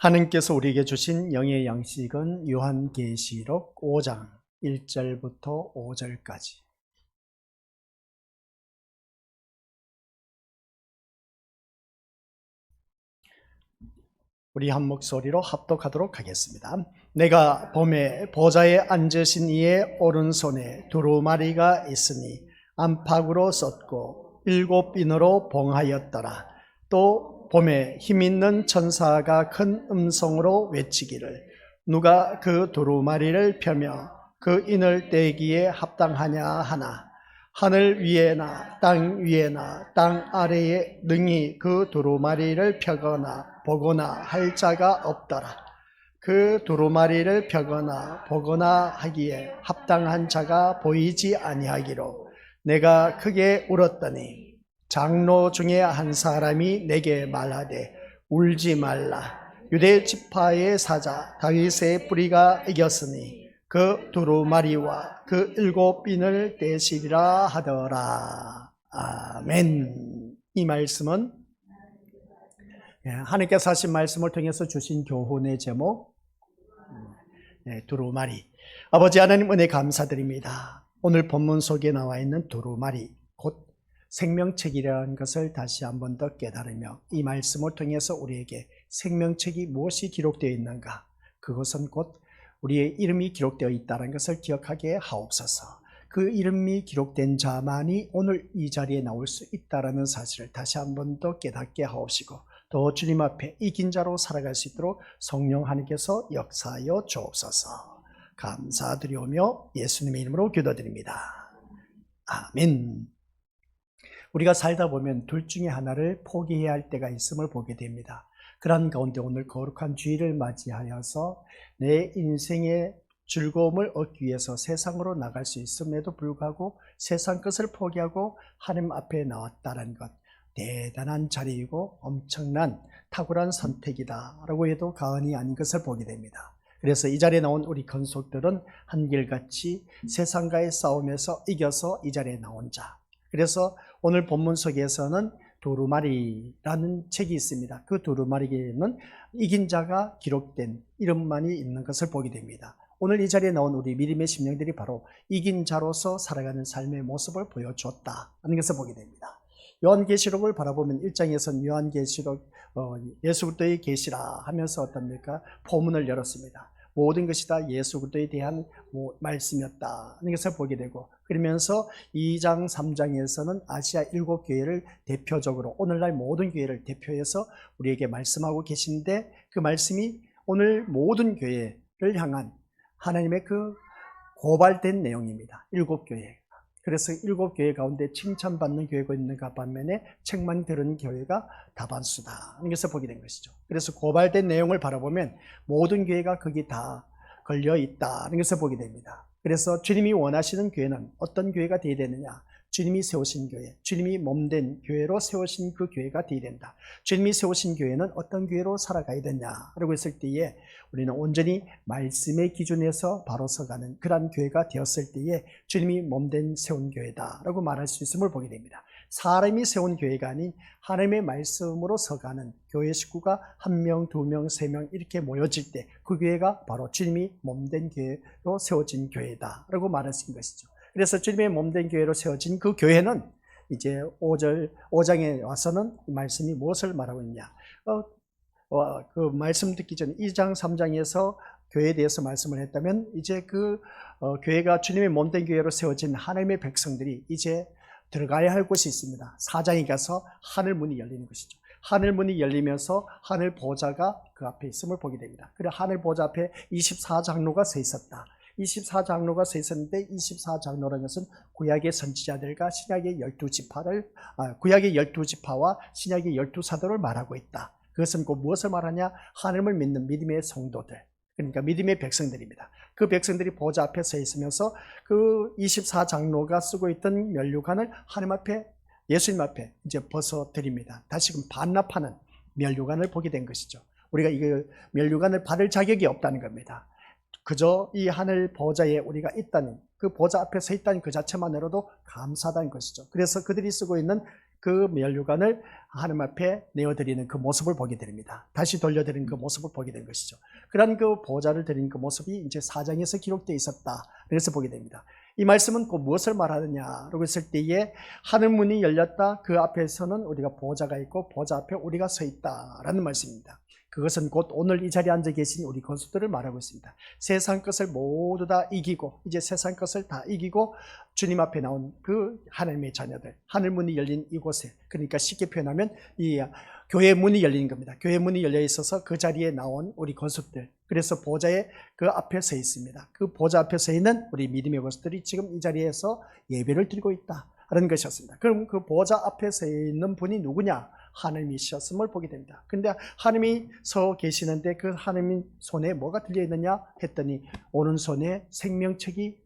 하느님께서 우리에게 주신 영의 양식은 요한계시록 5장 1절부터 5절까지. 우리 한 목소리로 합독하도록 하겠습니다. 내가 봄에 보좌에 앉으신 이의 오른손에 두루마리가 있으니 안팎으로 썼고 7빈으로 봉하였더라. 또 봄에 힘있는 천사가 큰 음성으로 외치기를 누가 그 두루마리를 펴며 그 인을 떼기에 합당하냐 하나 하늘 위에나 땅 위에나 땅 아래에 능히 그 두루마리를 펴거나 보거나 할 자가 없더라. 그 두루마리를 펴거나 보거나 하기에 합당한 자가 보이지 아니하기로 내가 크게 울었더니 장로 중에 한 사람이 내게 말하되 울지 말라. 유대 지파의 사자 다윗의 뿌리가 이겼으니 그 두루마리와 그 7빈을 떼시리라 하더라. 아멘. 이 말씀은 하나님께서 하신 말씀을 통해서 주신 교훈의 제목 두루마리. 아버지 하나님 은혜 감사드립니다. 오늘 본문 속에 나와 있는 두루마리 곧 생명책이라는 것을 다시 한 번 더 깨달으며 이 말씀을 통해서 우리에게 생명책이 무엇이 기록되어 있는가, 그것은 곧 우리의 이름이 기록되어 있다는 것을 기억하게 하옵소서. 그 이름이 기록된 자만이 오늘 이 자리에 나올 수 있다는 사실을 다시 한 번 더 깨닫게 하옵시고 또 주님 앞에 이긴 자로 살아갈 수 있도록 성령 하나님께서 역사하여 주옵소서. 감사드리오며 예수님의 이름으로 기도드립니다. 아멘. 우리가 살다 보면 둘 중에 하나를 포기해야 할 때가 있음을 보게 됩니다. 그런 가운데 오늘 거룩한 주일을 맞이하여서 내 인생의 즐거움을 얻기 위해서 세상으로 나갈 수 있음에도 불구하고 세상 것을 포기하고 하나님 앞에 나왔다는 것, 대단한 자리이고 엄청난 탁월한 선택이다라고 해도 과언이 아닌 것을 보게 됩니다. 그래서 이 자리에 나온 우리 건속들은 한결같이 세상과의 싸움에서 이겨서 이 자리에 나온 자. 그래서 오늘 본문 속에서는 두루마리라는 책이 있습니다. 그 두루마리에는 이긴 자가 기록된 이름만이 있는 것을 보게 됩니다. 오늘 이 자리에 나온 우리 믿음의 심령들이 바로 이긴 자로서 살아가는 삶의 모습을 보여줬다는 것을 보게 됩니다. 요한계시록을 바라보면 1장에서는 요한계시록 예수 그리스도의 계시라 하면서 어떻습니까? 포문을 열었습니다. 모든 것이 다 예수 그리스도에 대한 말씀이었다는 것을 보게 되고, 그러면서 2장 3장에서는 아시아 7교회를 대표적으로 오늘날 모든 교회를 대표해서 우리에게 말씀하고 계신데, 그 말씀이 오늘 모든 교회를 향한 하나님의 그 고발된 내용입니다. 7교회. 그래서 7교회 가운데 칭찬받는 교회가 있는가 반면에 책만 들은 교회가 다반수다. 이것을 보게 된 것이죠. 그래서 고발된 내용을 바라보면 모든 교회가 거기 다 걸려 있다는 것을 보게 됩니다. 그래서 주님이 원하시는 교회는 어떤 교회가 되어야 되느냐? 주님이 세우신 교회, 주님이 몸된 교회로 세우신 그 교회가 되어야 된다. 주님이 세우신 교회는 어떤 교회로 살아가야 되냐라고 했을 때에 우리는 온전히 말씀의 기준에서 바로 서가는 그러한 교회가 되었을 때에 주님이 몸된 세운 교회다라고 말할 수 있음을 보게 됩니다. 사람이 세운 교회가 아닌 하나님의 말씀으로 서가는 교회 식구가 1명, 2명, 3명 이렇게 모여질 때 그 교회가 바로 주님이 몸된 교회로 세워진 교회다라고 말할 수 있는 것이죠. 그래서 주님의 몸된 교회로 세워진 그 교회는 이제 5장에 와서는 이 말씀이 무엇을 말하고 있냐. 그 말씀 듣기 전에 2장, 3장에서 교회에 대해서 말씀을 했다면 이제 그 교회가 주님의 몸된 교회로 세워진 하나님의 백성들이 이제 들어가야 할 곳이 있습니다. 4장에 가서 하늘문이 열리는 것이죠. 하늘문이 열리면서 하늘 보좌가 그 앞에 있음을 보게 됩니다. 그리고 하늘 보좌 앞에 24장로가 서 있었다. 24장로가 서 있었는데 24장로라는 것은 구약의 선지자들과 신약의 12지파를 구약의 12지파와 신약의 12사도를 말하고 있다. 그것은 곧 무엇을 말하냐? 하나님을 믿는 믿음의 성도들, 그러니까 믿음의 백성들입니다. 그 백성들이 보좌 앞에 서 있으면서 그 24장로가 쓰고 있던 면류관을 하나님 앞에, 예수님 앞에 이제 벗어드립니다. 다시금 반납하는 면류관을 보게 된 것이죠. 우리가 이 면류관을 받을 자격이 없다는 겁니다. 그저 이 하늘 보좌에 우리가 있다는, 그 보좌 앞에 서 있다는 그 자체만으로도 감사하다는 것이죠. 그래서 그들이 쓰고 있는 그 면류관을 하나님 앞에 내어드리는 그 모습을 보게 됩니다. 다시 돌려드리는 그 모습을 보게 된 것이죠. 그런 그 보좌를 드리는 그 모습이 이제 4장에서 기록되어 있었다. 그래서 보게 됩니다. 이 말씀은 그 무엇을 말하느냐라고 했을 때에 하늘 문이 열렸다. 그 앞에서는 우리가 보좌가 있고 보좌 앞에 우리가 서 있다라는 말씀입니다. 그것은 곧 오늘 이 자리에 앉아 계신 우리 권수들을 말하고 있습니다. 세상 것을 모두 다 이기고 이제 세상 것을 다 이기고 주님 앞에 나온 그 하나님의 자녀들, 하늘 문이 열린 이곳에, 그러니까 쉽게 표현하면 이 교회 문이 열리는 겁니다. 교회 문이 열려 있어서 그 자리에 나온 우리 권수들, 그래서 보좌에 그 앞에 서 있습니다. 그 보좌 앞에 서 있는 우리 믿음의 권수들이 지금 이 자리에서 예배를 드리고 있다라는 것이었습니다. 그럼 그 보좌 앞에 서 있는 분이 누구냐? 하나님이셨음을 보게 됩니다. 그런데 하나님이 서 계시는데 그 하나님 손에 뭐가 들려 있느냐 했더니 오른손에 생명책이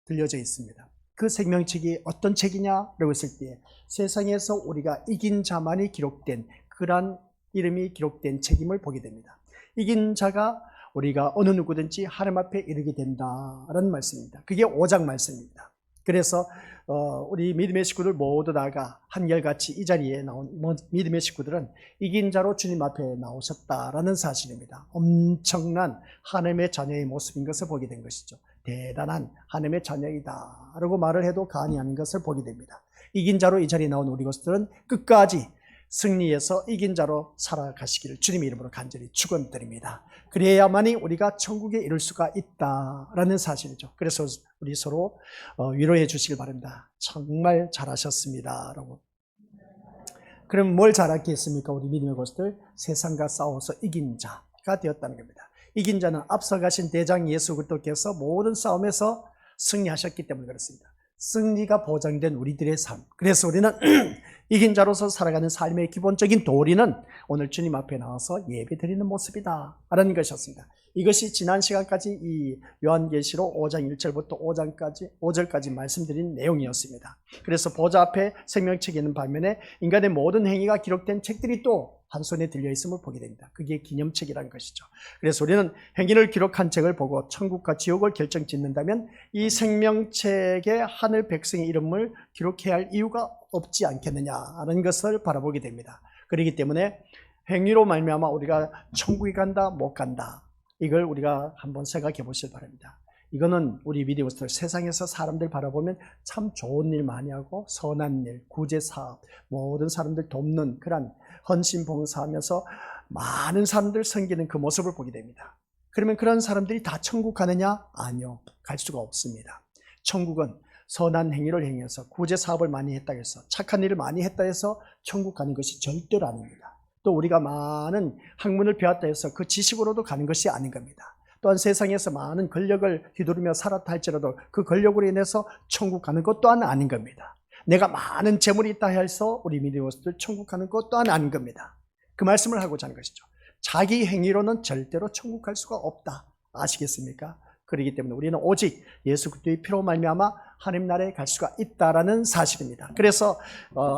들려져 있습니다. 그 생명책이 어떤 책이냐라고 했을 때 세상에서 우리가 이긴 자만이 기록된 그러한 이름이 기록된 책임을 보게 됩니다. 이긴 자가 우리가 어느 누구든지 하나님 앞에 이르게 된다라는 말씀입니다. 그게 5장 말씀입니다. 그래서 우리 믿음의 식구들 모두 다가 한결같이 이 자리에 나온 믿음의 식구들은 이긴 자로 주님 앞에 나오셨다라는 사실입니다. 엄청난 하나님의 자녀의 모습인 것을 보게 된 것이죠. 대단한 하나님의 자녀이다 라고 말을 해도 과언이 아닌 것을 보게 됩니다. 이긴 자로 이 자리에 나온 우리 것들은 끝까지 승리해서 이긴 자로 살아가시기를 주님의 이름으로 간절히 축원드립니다. 그래야만이 우리가 천국에 이룰 수가 있다라는 사실이죠. 그래서 우리 서로 위로해 주시길 바랍니다. 정말 잘하셨습니다 라고. 그럼 뭘 잘하겠습니까? 우리 믿음의 것들 세상과 싸워서 이긴 자가 되었다는 겁니다. 이긴 자는 앞서가신 대장 예수 그리스도께서 모든 싸움에서 승리하셨기 때문에 그렇습니다. 승리가 보장된 우리들의 삶. 그래서 우리는 이긴 자로서 살아가는 삶의 기본적인 도리는 오늘 주님 앞에 나와서 예배드리는 모습이다 라는 것이었습니다. 이것이 지난 시간까지 이 요한계시록 5장 1절부터 5절까지 말씀드린 내용이었습니다. 그래서 보좌 앞에 생명책이 있는 반면에 인간의 모든 행위가 기록된 책들이 또 한 손에 들려있음을 보게 됩니다. 그게 기념책이라는 것이죠. 그래서 우리는 행위를 기록한 책을 보고 천국과 지옥을 결정짓는다면 이 생명책에 하늘 백성의 이름을 기록해야 할 이유가 없지 않겠느냐라는 것을 바라보게 됩니다. 그렇기 때문에 행위로 말미암아 우리가 천국에 간다 못 간다, 이걸 우리가 한번 생각해 보시기 바랍니다. 이거는 우리 미디어스들 세상에서 사람들 바라보면 참 좋은 일 많이 하고 선한 일, 구제사업, 모든 사람들 돕는 그런 헌신봉사하면서 많은 사람들 섬기는 그 모습을 보게 됩니다. 그러면 그런 사람들이 다 천국 가느냐? 아니요, 갈 수가 없습니다. 천국은 선한 행위를 행해서 구제사업을 많이 했다 해서 착한 일을 많이 했다 해서 천국 가는 것이 절대로 아닙니다. 또 우리가 많은 학문을 배웠다 해서 그 지식으로도 가는 것이 아닌 겁니다. 또한 세상에서 많은 권력을 휘두르며 살았다 할지라도 그 권력으로 인해서 천국 가는 것 또한 아닌 겁니다. 내가 많은 재물이 있다 해서 우리 믿음으로들 천국 가는 것 또한 아닌 겁니다. 그 말씀을 하고자 하는 것이죠. 자기 행위로는 절대로 천국 갈 수가 없다. 아시겠습니까? 그렇기 때문에 우리는 오직 예수 그리스도의 피로 말미암아 하나님 나라에 갈 수가 있다라는 사실입니다. 그래서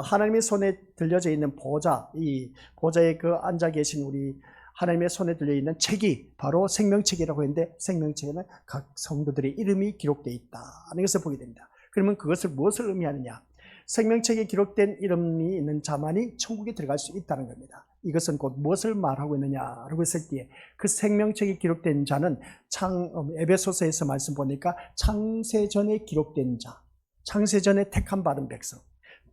하나님의 손에 들려져 있는 보좌, 이 보좌에 그 앉아 계신 우리 하나님의 손에 들려있는 책이 바로 생명책이라고 했는데 생명책에는 각 성도들의 이름이 기록되어 있다는 것을 보게 됩니다. 그러면 그것을 무엇을 의미하느냐? 생명책에 기록된 이름이 있는 자만이 천국에 들어갈 수 있다는 겁니다. 이것은 곧 무엇을 말하고 있느냐라고 했을 때 그 생명책에 기록된 자는 에베소서에서 말씀 보니까 창세전에 기록된 자, 창세전에 택함 받은 백성.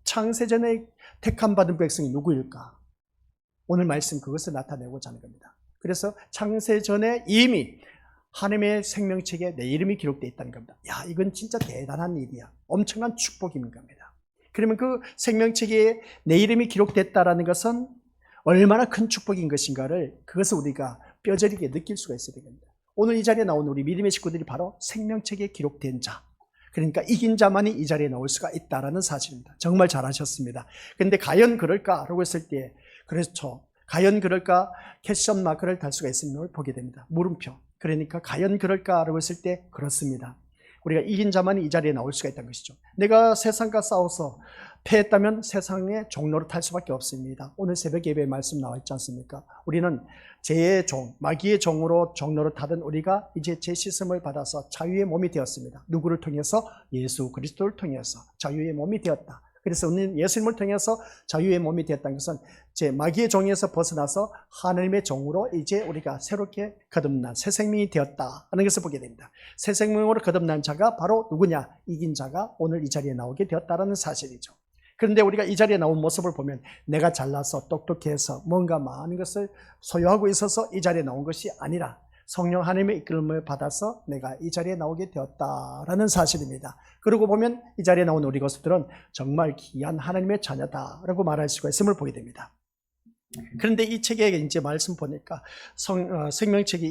창세전에 택함 받은 백성이 누구일까? 오늘 말씀 그것을 나타내고자 하는 겁니다. 그래서 창세전에 이미 하나님의 생명책에 내 이름이 기록되어 있다는 겁니다. 야, 이건 진짜 대단한 일이야. 엄청난 축복인 겁니다. 그러면 그 생명책에 내 이름이 기록됐다는 것은 얼마나 큰 축복인 것인가를 그것을 우리가 뼈저리게 느낄 수가 있어야 됩니다. 오늘 이 자리에 나온 우리 믿음의 식구들이 바로 생명책에 기록된 자, 그러니까 이긴 자만이 이 자리에 나올 수가 있다는 사실입니다. 정말 잘하셨습니다. 그런데 과연 그럴까라고 했을 때 그렇죠. 과연 그럴까? 캐션 마크를 달 수가 있는 걸 보게 됩니다. 물음표. 그러니까 과연 그럴까라고 했을 때 그렇습니다. 우리가 이긴 자만이 이 자리에 나올 수가 있다는 것이죠. 내가 세상과 싸워서 패했다면 세상의 종로를 탈 수밖에 없습니다. 오늘 새벽 예배에 말씀 나와 있지 않습니까? 우리는 죄의 종, 마귀의 종으로 종로를 타던 우리가 이제 죄 씻음을 받아서 자유의 몸이 되었습니다. 누구를 통해서? 예수 그리스도를 통해서 자유의 몸이 되었다. 그래서 우리는 예수님을 통해서 자유의 몸이 되었다는 것은 제 마귀의 종에서 벗어나서 하나님의 종으로 이제 우리가 새롭게 거듭난 새 생명이 되었다 하는 것을 보게 됩니다. 새 생명으로 거듭난 자가 바로 누구냐? 이긴 자가 오늘 이 자리에 나오게 되었다는 사실이죠. 그런데 우리가 이 자리에 나온 모습을 보면 내가 잘나서 똑똑해서 뭔가 많은 것을 소유하고 있어서 이 자리에 나온 것이 아니라 성령 하나님의 이끌림을 받아서 내가 이 자리에 나오게 되었다라는 사실입니다. 그러고 보면 이 자리에 나온 우리 것들은 정말 귀한 하나님의 자녀다라고 말할 수가 있음을 보게 됩니다. 그런데 이 책에 이제 말씀 보니까 생명책에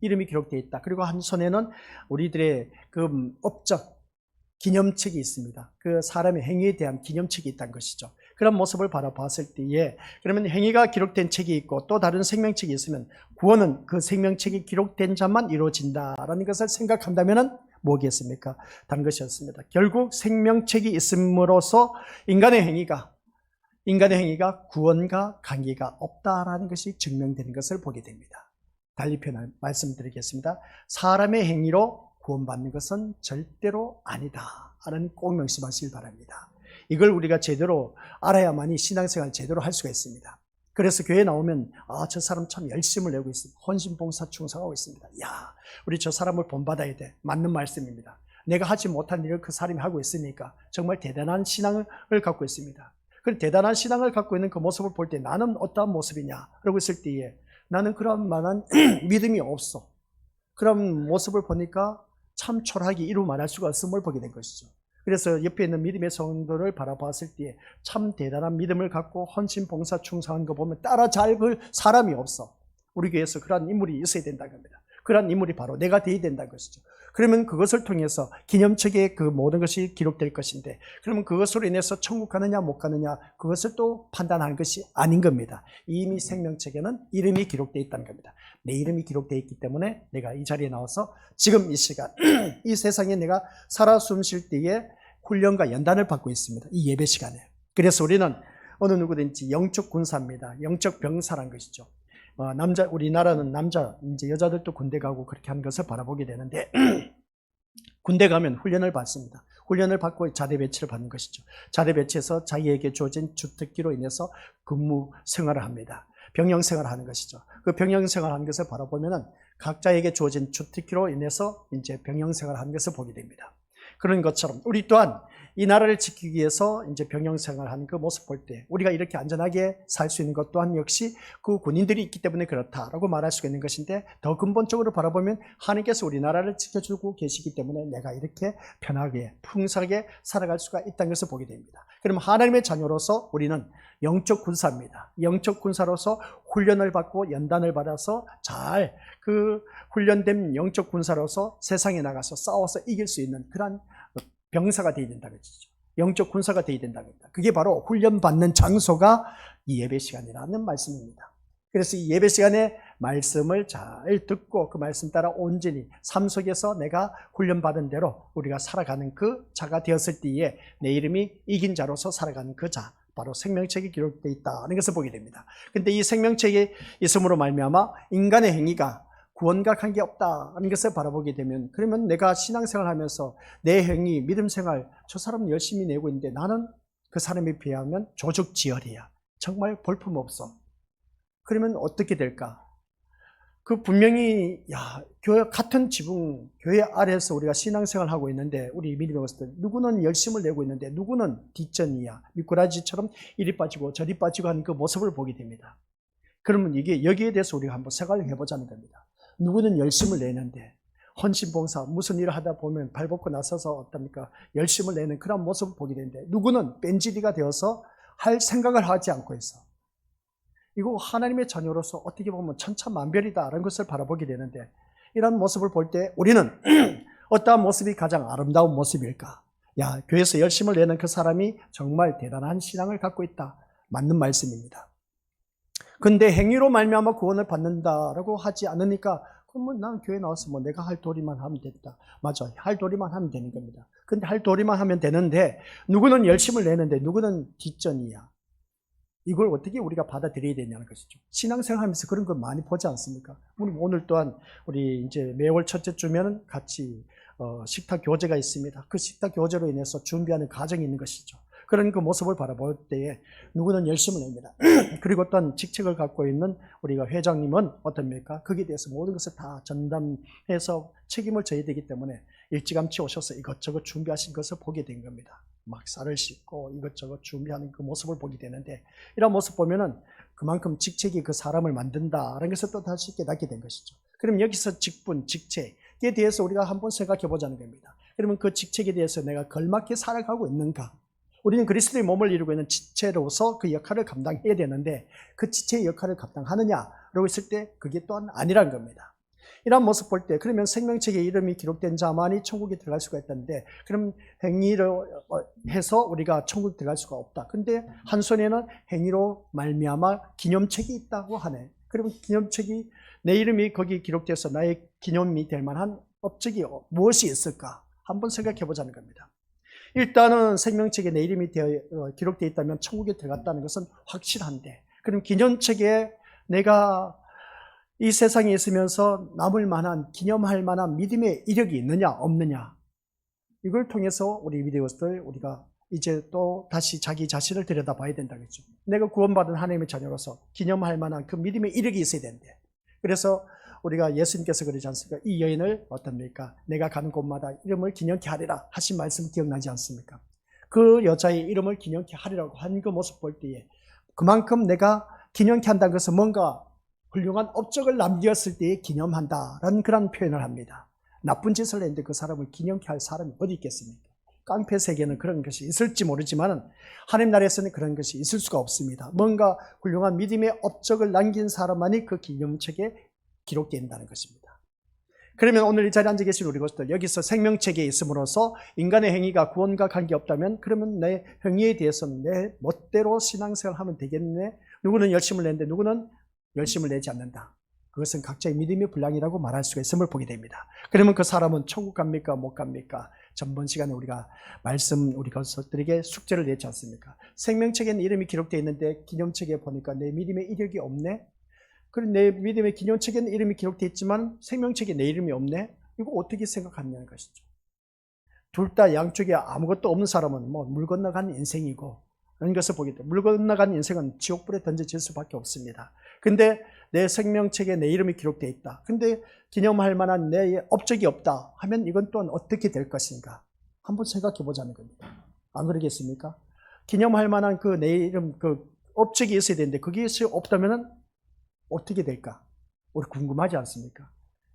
이름이 기록되어 있다. 그리고 한 손에는 우리들의 그 업적 기념책이 있습니다. 그 사람의 행위에 대한 기념책이 있다는 것이죠. 그런 모습을 바라봤을 때에 그러면 행위가 기록된 책이 있고 또 다른 생명책이 있으면 구원은 그 생명책이 기록된 자만 이루어진다라는 것을 생각한다면 뭐겠습니까? 다른 것이 없습니다. 결국 생명책이 있음으로써 인간의 행위가 구원과 관계가 없다라는 것이 증명되는 것을 보게 됩니다. 달리 표현 말씀드리겠습니다. 사람의 행위로 구원받는 것은 절대로 아니다 라는 꼭 명심하시길 바랍니다. 이걸 우리가 제대로 알아야만이 신앙생활 제대로 할 수가 있습니다. 그래서 교회에 나오면 저 사람 참 열심을 내고 있습니다. 헌신봉사 충성하고 있습니다. 우리 저 사람을 본받아야 돼. 맞는 말씀입니다. 내가 하지 못한 일을 그 사람이 하고 있으니까 정말 대단한 신앙을 갖고 있습니다. 그 대단한 신앙을 갖고 있는 그 모습을 볼 때 나는 어떠한 모습이냐 그러고 있을 때에 나는 그런 만한 믿음이 없어. 그런 모습을 보니까 참 초라하게 이루 말할 수가 없음을 보게 된 것이죠. 그래서 옆에 있는 믿음의 성도를 바라봤을 때 참 대단한 믿음을 갖고 헌신, 봉사, 충성한 거 보면 따라잡을 사람이 없어. 우리 교회에서 그러한 인물이 있어야 된다는 겁니다. 그러한 인물이 바로 내가 되어야 된다는 것이죠. 그러면 그것을 통해서 기념책에 그 모든 것이 기록될 것인데 그러면 그것으로 인해서 천국 가느냐 못 가느냐 그것을 또 판단하는 것이 아닌 겁니다. 이미 생명책에는 이름이 기록되어 있다는 겁니다. 내 이름이 기록되어 있기 때문에 내가 이 자리에 나와서 지금 이 시간 이 세상에 내가 살아 숨 쉴 때에 훈련과 연단을 받고 있습니다. 이 예배 시간에. 그래서 우리는 어느 누구든지 영적 군사입니다. 영적 병사란 것이죠. 우리나라는 이제 여자들도 군대 가고 그렇게 하는 것을 바라보게 되는데, 군대 가면 훈련을 받습니다. 훈련을 받고 자대 배치를 받는 것이죠. 자대 배치에서 자기에게 주어진 주특기로 인해서 근무 생활을 합니다. 병영 생활을 하는 것이죠. 그 병영 생활을 하는 것을 바라보면은 각자에게 주어진 주특기로 인해서 이제 병영 생활을 하는 것을 보게 됩니다. 그런 것처럼 우리 또한 이 나라를 지키기 위해서 이제 병영 생활을 하는 그 모습 볼 때 우리가 이렇게 안전하게 살 수 있는 것 또한 역시 그 군인들이 있기 때문에 그렇다라고 말할 수가 있는 것인데 더 근본적으로 바라보면 하나님께서 우리나라를 지켜주고 계시기 때문에 내가 이렇게 편하게 풍성하게 살아갈 수가 있다는 것을 보게 됩니다. 그러면 하나님의 자녀로서 우리는 영적 군사입니다. 영적 군사로서 훈련을 받고 연단을 받아서 잘 그 훈련된 영적 군사로서 세상에 나가서 싸워서 이길 수 있는 그런 병사가 되어야 된다는 것이죠. 영적 군사가 되어야 된다는 겁니다. 그게 바로 훈련받는 장소가 이 예배 시간이라는 말씀입니다. 그래서 이 예배 시간에 말씀을 잘 듣고 그 말씀 따라 온전히 삶 속에서 내가 훈련받은 대로 우리가 살아가는 그 자가 되었을 때에 내 이름이 이긴 자로서 살아가는 그 자, 바로 생명책에 기록되어 있다는 것을 보게 됩니다. 그런데 이 생명책에 있음으로 말미암아 인간의 행위가 구원과 관계없다는 것을 바라보게 되면 그러면 내가 신앙생활하면서 내 행위, 믿음생활 저 사람은 열심히 내고 있는데 나는 그 사람에 비하면 조죽지혈이야. 정말 볼품없어. 그러면 어떻게 될까? 그 분명히 교회 같은 지붕, 교회 아래에서 우리가 신앙생활을 하고 있는데 우리 믿음의 것들 누구는 열심을 내고 있는데 누구는 뒷전이야. 미꾸라지처럼 이리 빠지고 저리 빠지고 하는 그 모습을 보게 됩니다. 그러면 이게 여기에 대해서 우리가 한번 생각을 해보자는 겁니다. 누구는 열심을 내는데 헌신봉사 무슨 일을 하다 보면 발벗고 나서서 어떻습니까? 열심을 내는 그런 모습을 보게 되는데 누구는 뺀질이가 되어서 할 생각을 하지 않고 있어. 이거 하나님의 자녀로서 어떻게 보면 천차만별이다라는 것을 바라보게 되는데 이런 모습을 볼 때 우리는 어떠한 모습이 가장 아름다운 모습일까? 교회에서 열심을 내는 그 사람이 정말 대단한 신앙을 갖고 있다. 맞는 말씀입니다. 근데 행위로 말미암아 구원을 받는다라고 하지 않으니까 그러면 난 교회 나와서 내가 할 도리만 하면 됐다. 맞아, 할 도리만 하면 되는 겁니다. 근데 할 도리만 하면 되는데 누구는 열심을 내는데 누구는 뒷전이야. 이걸 어떻게 우리가 받아들여야 되냐는 것이죠. 신앙생활하면서 그런 걸 많이 보지 않습니까? 오늘 또한 우리 이제 매월 첫째 주면은 같이 식탁 교제가 있습니다. 그 식탁 교제로 인해서 준비하는 과정이 있는 것이죠. 그런 그 모습을 바라볼 때에 누구는 열심을 냅니다. 그리고 또한 직책을 갖고 있는 우리가 회장님은 어떻습니까? 거기에 대해서 모든 것을 다 전담해서 책임을 져야 되기 때문에 일찌감치 오셔서 이것저것 준비하신 것을 보게 된 겁니다. 막 쌀을 씻고 이것저것 준비하는 그 모습을 보게 되는데, 이런 모습 보면은 그만큼 직책이 그 사람을 만든다라는 것을 또 다시 깨닫게 된 것이죠. 그럼 여기서 직분, 직책에 대해서 우리가 한번 생각해 보자는 겁니다. 그러면 그 직책에 대해서 내가 걸맞게 살아가고 있는가? 우리는 그리스도의 몸을 이루고 있는 지체로서 그 역할을 감당해야 되는데, 그 지체의 역할을 감당하느냐라고 했을 때 그게 또한 아니란 겁니다. 이런 모습 볼 때, 그러면 생명책에 이름이 기록된 자만이 천국에 들어갈 수가 있다는데, 그럼 행위를 해서 우리가 천국에 들어갈 수가 없다. 근데 한 손에는 행위로 말미암아 기념책이 있다고 하네. 그러면 기념책이, 내 이름이 거기 기록돼서 나의 기념이 될 만한 업적이 무엇이 있을까? 한번 생각해 보자는 겁니다. 일단은 생명책에 내 이름이 기록되어 있다면 천국에 들어갔다는 것은 확실한데, 그럼 기념책에 내가 이 세상에 있으면서 남을 만한, 기념할 만한 믿음의 이력이 있느냐 없느냐, 이걸 통해서 우리 믿음을 우리가 이제 또 다시 자기 자신을 들여다봐야 된다겠죠. 내가 구원받은 하나님의 자녀로서 기념할 만한 그 믿음의 이력이 있어야 되는데, 그래서 우리가 예수님께서 그러지 않습니까? 이 여인을 어떻습니까? 내가 가는 곳마다 이름을 기념케 하리라 하신 말씀 기억나지 않습니까? 그 여자의 이름을 기념케 하리라고 한 그 모습 볼 때에, 그만큼 내가 기념케 한다는 것은 뭔가 훌륭한 업적을 남겼을 때에 기념한다라는 그런 표현을 합니다. 나쁜 짓을 했는데 그 사람을 기념케 할 사람이 어디 있겠습니까? 깡패 세계는 그런 것이 있을지 모르지만 하나님 나라에서는 그런 것이 있을 수가 없습니다. 뭔가 훌륭한 믿음의 업적을 남긴 사람만이 그 기념책에 기록된다는 것입니다. 그러면 오늘 이 자리에 앉아 계신 우리 것들, 여기서 생명책에 있음으로써 인간의 행위가 구원과 관계없다면, 그러면 내 행위에 대해서는 내 멋대로 신앙생활을 하면 되겠네. 누구는 열심을 내는데 누구는 열심을 내지 않는다. 그것은 각자의 믿음의 분량이라고 말할 수가 있음을 보게 됩니다. 그러면 그 사람은 천국 갑니까? 못 갑니까? 전번 시간에 우리가 우리 것들에게 숙제를 냈지 않습니까? 생명책에는 이름이 기록되어 있는데 기념책에 보니까 내 믿음의 이력이 없네? 그리고 내 믿음의 기념책에는 이름이 기록되어 있지만 생명책에 내 이름이 없네? 이거 어떻게 생각하느냐는 것이죠. 둘 다 양쪽에 아무것도 없는 사람은 물 건너간 인생이고, 그런 것을 보게 돼요. 물 건너간 인생은 지옥불에 던져질 수밖에 없습니다. 근데 내 생명책에 내 이름이 기록되어 있다. 근데 기념할 만한 내 업적이 없다 하면 이건 또한 어떻게 될 것인가? 한번 생각해 보자는 겁니다. 안 그러겠습니까? 기념할 만한 그 내 이름, 그 업적이 있어야 되는데 그게 없다면 어떻게 될까? 우리 궁금하지 않습니까?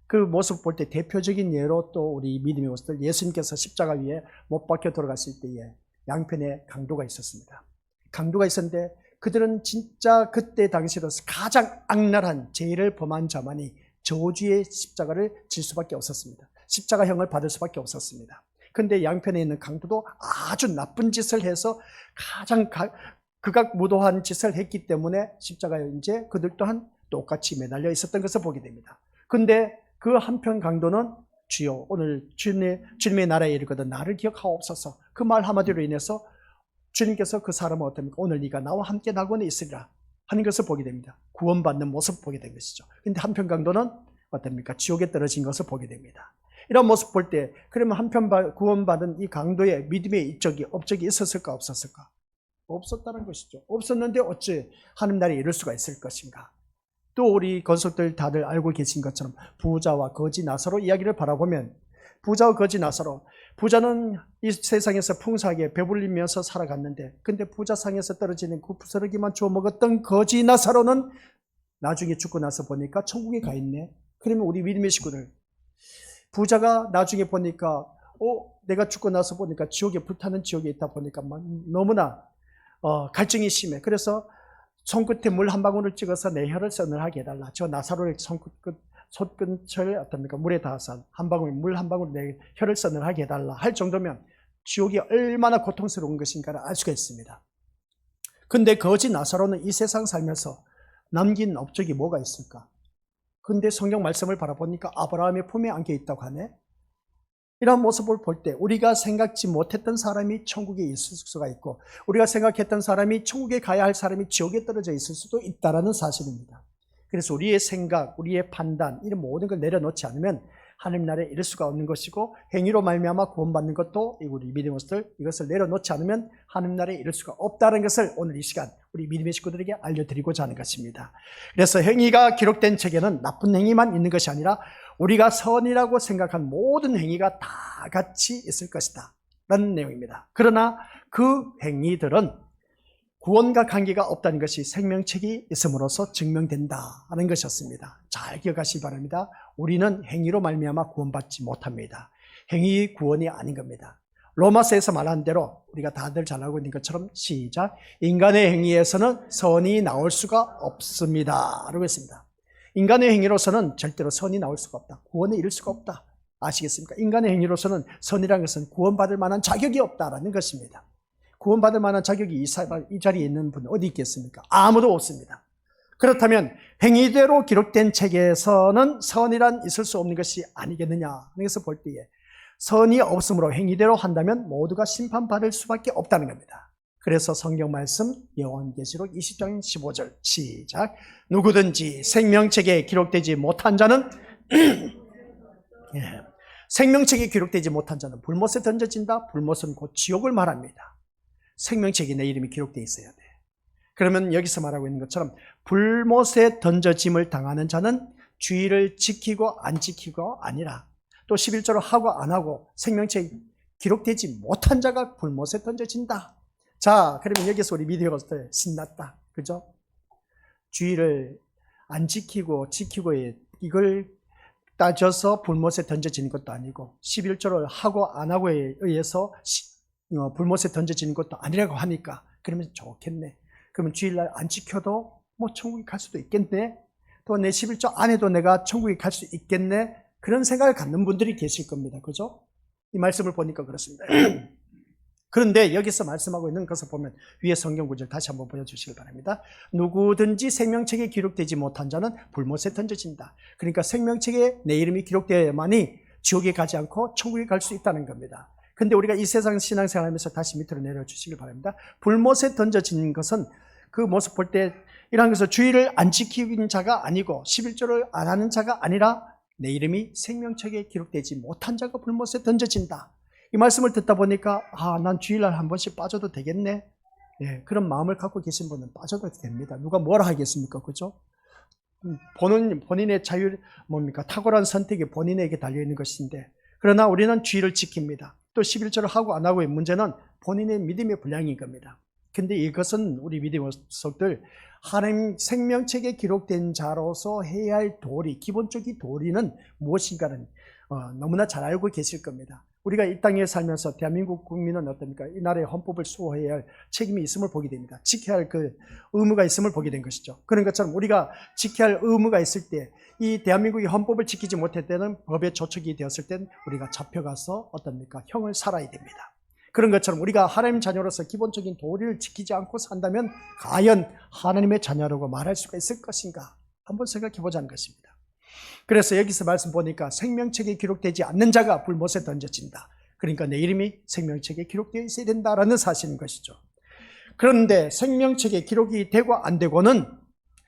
그 모습 볼 때 대표적인 예로 또 우리 믿음의 모습들, 예수님께서 십자가 위에 못 박혀 돌아갔을 때에 양편에 강도가 있었습니다. 강도가 있었는데 그들은 진짜 그때 당시로서 가장 악랄한 죄를 범한 자만이 저주의 십자가를 질 수밖에 없었습니다. 십자가형을 받을 수밖에 없었습니다. 그런데 양편에 있는 강도도 아주 나쁜 짓을 해서 가장 극악무도한 짓을 했기 때문에 십자가에 이제 그들 또한 똑같이 매달려 있었던 것을 보게 됩니다. 그런데 그 한편 강도는 주여 오늘 주님의 나라에 이르거든 나를 기억하옵소서, 그 말 한마디로 인해서 주님께서 그 사람은 어떻습니까? 오늘 네가 나와 함께 낙원에 있으리라 하는 것을 보게 됩니다. 구원받는 모습을 보게 된 것이죠. 그런데 한편 강도는 어떻습니까? 지옥에 떨어진 것을 보게 됩니다. 이런 모습 볼 때, 그러면 한편 구원받은 이 강도의 믿음의 업적이 있었을까 없었을까? 없었다는 것이죠. 없었는데 어찌 하나님 나라에 이룰 수가 있을 것인가? 또 우리 건속들 다들 알고 계신 것처럼 부자와 거지 나사로 이야기를 바라보면, 부자와 거지 나사로, 부자는 이 세상에서 풍성하게 배불리면서 살아갔는데, 근데 부자상에서 떨어지는 그 부스러기만 주워 먹었던 거지 나사로는 나중에 죽고 나서 보니까 천국에 가 있네. 그러면 우리 믿음의 식구들, 부자가 나중에 보니까 내가 죽고 나서 보니까 지옥에, 불타는 지옥에 있다 보니까 너무나 갈증이 심해. 그래서 손끝에 물 한 방울을 찍어서 내 혀를 서늘하게 해달라. 저 나사로의 손끝을 어떻습니까? 물에 닿아서 물 한 방울 내 혀를 서늘하게 해달라 할 정도면 지옥이 얼마나 고통스러운 것인가를 알 수가 있습니다. 근데 거지 나사로는 이 세상 살면서 남긴 업적이 뭐가 있을까? 근데 성경 말씀을 바라보니까 아브라함의 품에 안겨 있다고 하네. 이런 모습을 볼 때 우리가 생각지 못했던 사람이 천국에 있을 수가 있고, 우리가 생각했던 사람이 천국에 가야 할 사람이 지옥에 떨어져 있을 수도 있다는 사실입니다. 그래서 우리의 생각, 우리의 판단, 이런 모든 걸 내려놓지 않으면 하나님 나라에 이를 수가 없는 것이고, 행위로 말미암아 구원받는 것도 우리 믿음의 것들 이것을 내려놓지 않으면 하나님 나라에 이를 수가 없다는 것을 오늘 이 시간 우리 믿음의 식구들에게 알려드리고자 하는 것입니다. 그래서 행위가 기록된 책에는 나쁜 행위만 있는 것이 아니라 우리가 선이라고 생각한 모든 행위가 다 같이 있을 것이다 라는 내용입니다. 그러나 그 행위들은 구원과 관계가 없다는 것이 생명책이 있음으로써 증명된다 하는 것이었습니다. 잘 기억하시기 바랍니다. 우리는 행위로 말미암아 구원받지 못합니다. 행위 구원이 아닌 겁니다. 로마서에서 말한 대로 우리가 다들 잘 알고 있는 것처럼 시작, 인간의 행위에서는 선이 나올 수가 없습니다 라고 했습니다. 인간의 행위로서는 절대로 선이 나올 수가 없다. 구원에 이를 수가 없다. 아시겠습니까? 인간의 행위로서는 선이라는 것은 구원받을 만한 자격이 없다라는 것입니다. 구원받을 만한 자격이 이 자리에 있는 분 어디 있겠습니까? 아무도 없습니다. 그렇다면 행위대로 기록된 책에서는 선이란 있을 수 없는 것이 아니겠느냐. 그래서 볼 때에 선이 없으므로 행위대로 한다면 모두가 심판받을 수밖에 없다는 겁니다. 그래서 성경 말씀 요한계시록 20장 15절 시작, 누구든지 생명책에 기록되지 못한 자는 생명책에 기록되지 못한 자는 불못에 던져진다. 불못은 곧 지옥을 말합니다. 생명책에 내 이름이 기록되어 있어야 돼. 그러면 여기서 말하고 있는 것처럼 불못에 던져짐을 당하는 자는 주의를 지키고 안 지키고 아니라 또 11조로 하고 안 하고 생명책에 기록되지 못한 자가 불못에 던져진다. 자, 그러면 여기서 우리 믿음의 것들 신났다. 그죠? 주의를 안 지키고 이걸 따져서 불못에 던져지는 것도 아니고 11조를 하고 안 하고에 의해서 불못에 던져지는 것도 아니라고 하니까 그러면 좋겠네. 그러면 주일날 안 지켜도 뭐 천국에 갈 수도 있겠네. 또 내 11조 안 해도 내가 천국에 갈 수 있겠네. 그런 생각을 갖는 분들이 계실 겁니다. 그죠? 이 말씀을 보니까 그렇습니다. 그런데 여기서 말씀하고 있는 것을 보면 위에 성경 구절 다시 한번 보여주시길 바랍니다. 누구든지 생명책에 기록되지 못한 자는 불못에 던져진다. 그러니까 생명책에 내 이름이 기록되어야만이 지옥에 가지 않고 천국에 갈 수 있다는 겁니다. 근데 우리가 이 세상 신앙생활하면서 다시 밑으로 내려주시길 바랍니다. 불못에 던져진 것은 그 모습 볼 때 이러한 것을 주의를 안 지키는 자가 아니고 11조를 안 하는 자가 아니라 내 이름이 생명책에 기록되지 못한 자가 불못에 던져진다. 이 말씀을 듣다 보니까 난 주일날 한 번씩 빠져도 되겠네. 예, 그런 마음을 갖고 계신 분은 빠져도 됩니다. 누가 뭐라 하겠습니까? 그죠? 본인의 자유 뭡니까? 탁월한 선택이 본인에게 달려있는 것인데, 그러나 우리는 주의를 지킵니다. 또 11조를 하고 안 하고의 문제는 본인의 믿음의 분량인 겁니다. 근데 이것은 우리 믿음의 속들 하나님 생명책에 기록된 자로서 해야 할 도리, 기본적인 도리는 무엇인가는 너무나 잘 알고 계실 겁니다. 우리가 이 땅에 살면서 대한민국 국민은 어떻습니까? 이 나라의 헌법을 수호해야 할 책임이 있음을 보게 됩니다. 지켜야 할 그 의무가 있음을 보게 된 것이죠. 그런 것처럼 우리가 지켜야 할 의무가 있을 때 이 대한민국이 헌법을 지키지 못할 때는 법의 조촉이 되었을 땐 우리가 잡혀가서 어떻습니까? 형을 살아야 됩니다. 그런 것처럼 우리가 하나님 자녀로서 기본적인 도리를 지키지 않고 산다면 과연 하나님의 자녀라고 말할 수가 있을 것인가? 한번 생각해 보자는 것입니다. 그래서 여기서 말씀 보니까 생명책에 기록되지 않는 자가 불못에 던져진다. 그러니까 내 이름이 생명책에 기록되어 있어야 된다라는 사실인 것이죠. 그런데 생명책에 기록이 되고 안 되고는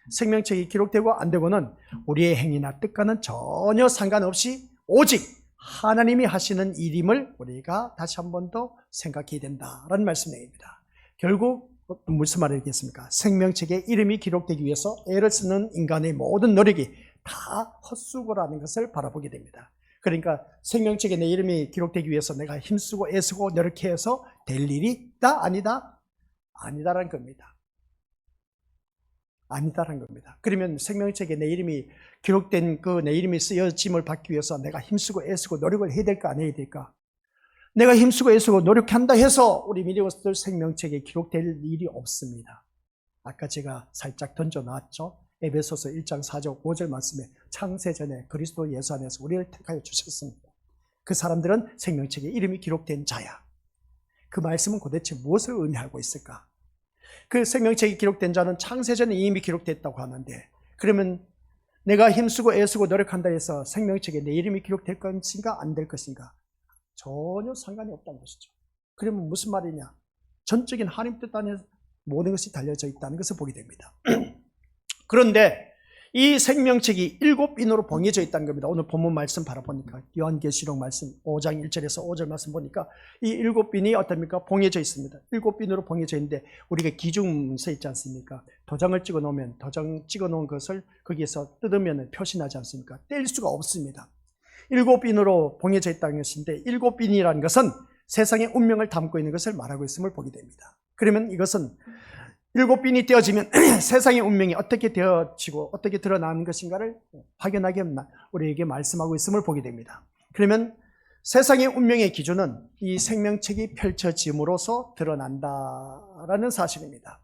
생명책이 기록되고 안 되고는 우리의 행위나 뜻과는 전혀 상관없이 오직 하나님이 하시는 일임을 우리가 다시 한 번 더 생각해야 된다라는 말씀입니다. 결국 무슨 말이겠습니까? 생명책에 이름이 기록되기 위해서 애를 쓰는 인간의 모든 노력이 다 헛수고라는 것을 바라보게 됩니다. 그러니까 생명책에 내 이름이 기록되기 위해서 내가 힘쓰고 애쓰고 노력해서 될 일이 있다? 아니다? 아니다라는 겁니다. 아니다라는 겁니다. 그러면 생명책에 내 이름이 기록된 그 내 이름이 쓰여짐을 받기 위해서 내가 힘쓰고 애쓰고 노력을 해야 될까 안 해야 될까? 내가 힘쓰고 애쓰고 노력한다 해서 우리 믿음의들 생명책에 기록될 일이 없습니다. 아까 제가 살짝 던져놨죠. 에베소서 1장 4절 5절 말씀에 창세전에 그리스도 예수 안에서 우리를 택하여 주셨습니다. 그 사람들은 생명책에 이름이 기록된 자야. 그 말씀은 도대체 무엇을 의미하고 있을까? 그 생명책이 기록된 자는 창세전에 이미 기록됐다고 하는데, 그러면 내가 힘쓰고 애쓰고 노력한다 해서 생명책에 내 이름이 기록될 것인가 안 될 것인가? 전혀 상관이 없다는 것이죠. 그러면 무슨 말이냐? 전적인 하나님 뜻 안에 모든 것이 달려져 있다는 것을 보게 됩니다. 그런데 이 생명책이 7인으로 봉해져 있다는 겁니다. 오늘 본문 말씀 바라보니까 요한계시록 말씀 5장 1절에서 5절 말씀 보니까 이 7인이 어떻습니까? 봉해져 있습니다. 7인으로 봉해져 있는데 우리가 기중문서 있지 않습니까? 도장을 찍어 놓으면 도장 찍어 놓은 것을 거기에서 뜯으면 표시나지 않습니까? 뗄 수가 없습니다. 7인으로 봉해져 있다는 것인데 7인이라는 것은 세상의 운명을 담고 있는 것을 말하고 있음을 보게 됩니다. 그러면 이것은 7빈이 떼어지면 세상의 운명이 어떻게 되어지고 어떻게 드러나는 것인가를 확연하게 우리에게 말씀하고 있음을 보게 됩니다. 그러면 세상의 운명의 기준은 이 생명책이 펼쳐짐으로써 드러난다라는 사실입니다.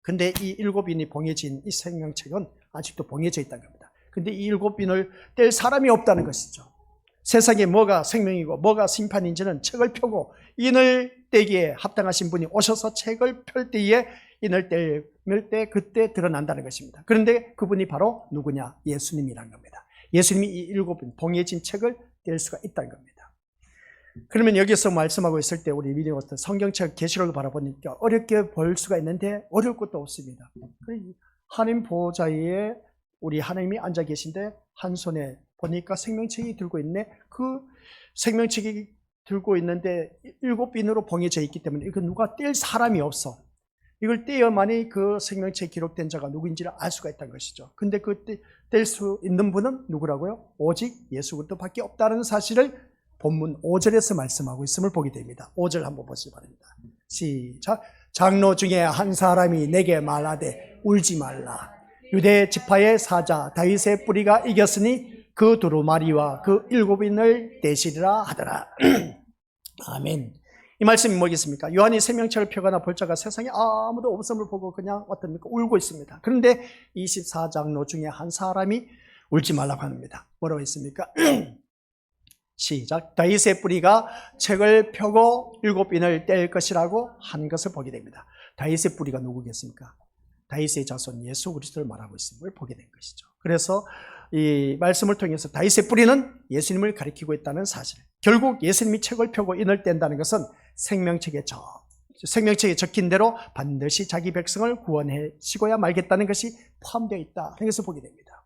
근데 이 7빈이 봉해진 이 생명책은 아직도 봉해져 있다는 겁니다. 근데 이 7빈을 뗄 사람이 없다는 것이죠. 세상에 뭐가 생명이고 뭐가 심판인지는 책을 펴고 인을 떼기에 합당하신 분이 오셔서 책을 펼 때에 인을 뗄 때 그때 드러난다는 것입니다. 그런데 그분이 바로 누구냐? 예수님이란 겁니다. 예수님이 이 7빈 봉해진 책을 뗄 수가 있다는 겁니다. 그러면 여기서 말씀하고 있을 때 우리 믿음의 어떤 성경책 계시록을 바라보니까 어렵게 볼 수가 있는데 어려울 것도 없습니다. 하나님 보좌에 우리 하나님이 앉아 계신데 한 손에 보니까 생명책이 들고 있네. 그 생명책이 들고 있는데 7빈으로 봉해져 있기 때문에 이거 누가 뗄 사람이 없어. 이걸 떼어만이 그 생명책에 기록된 자가 누구인지를 알 수가 있다는 것이죠. 근데 그 뗄 수 있는 분은 누구라고요? 오직 예수 그리스도밖에 없다는 사실을 본문 5절에서 말씀하고 있음을 보게 됩니다. 5절 한번 보시기 바랍니다. 시작. 장로 중에 한 사람이 내게 말하되 울지 말라. 유대 지파의 사자 다윗의 뿌리가 이겼으니 그 두루마리와 그 7인을 떼시리라 하더라. 아멘. 이 말씀이 뭐겠습니까? 요한이 생명책을 펴거나 볼 자가 세상에 아무도 없음을 보고 그냥 어떻습니까? 울고 있습니다. 그런데 24장로 중에 한 사람이 울지 말라고 합니다. 뭐라고 했습니까? 시작. 다윗의 뿌리가 책을 펴고 7인을 뗄 것이라고 한 것을 보게 됩니다. 다윗의 뿌리가 누구겠습니까? 다윗의 자손 예수 그리스도를 말하고 있음을 보게 된 것이죠. 그래서 이 말씀을 통해서 다윗의 뿌리는 예수님을 가리키고 있다는 사실. 결국 예수님이 책을 펴고 인을 뗀다는 것은 생명책에 적힌 대로 반드시 자기 백성을 구원하시고야 말겠다는 것이 포함되어 있다. 그래서 보게 됩니다.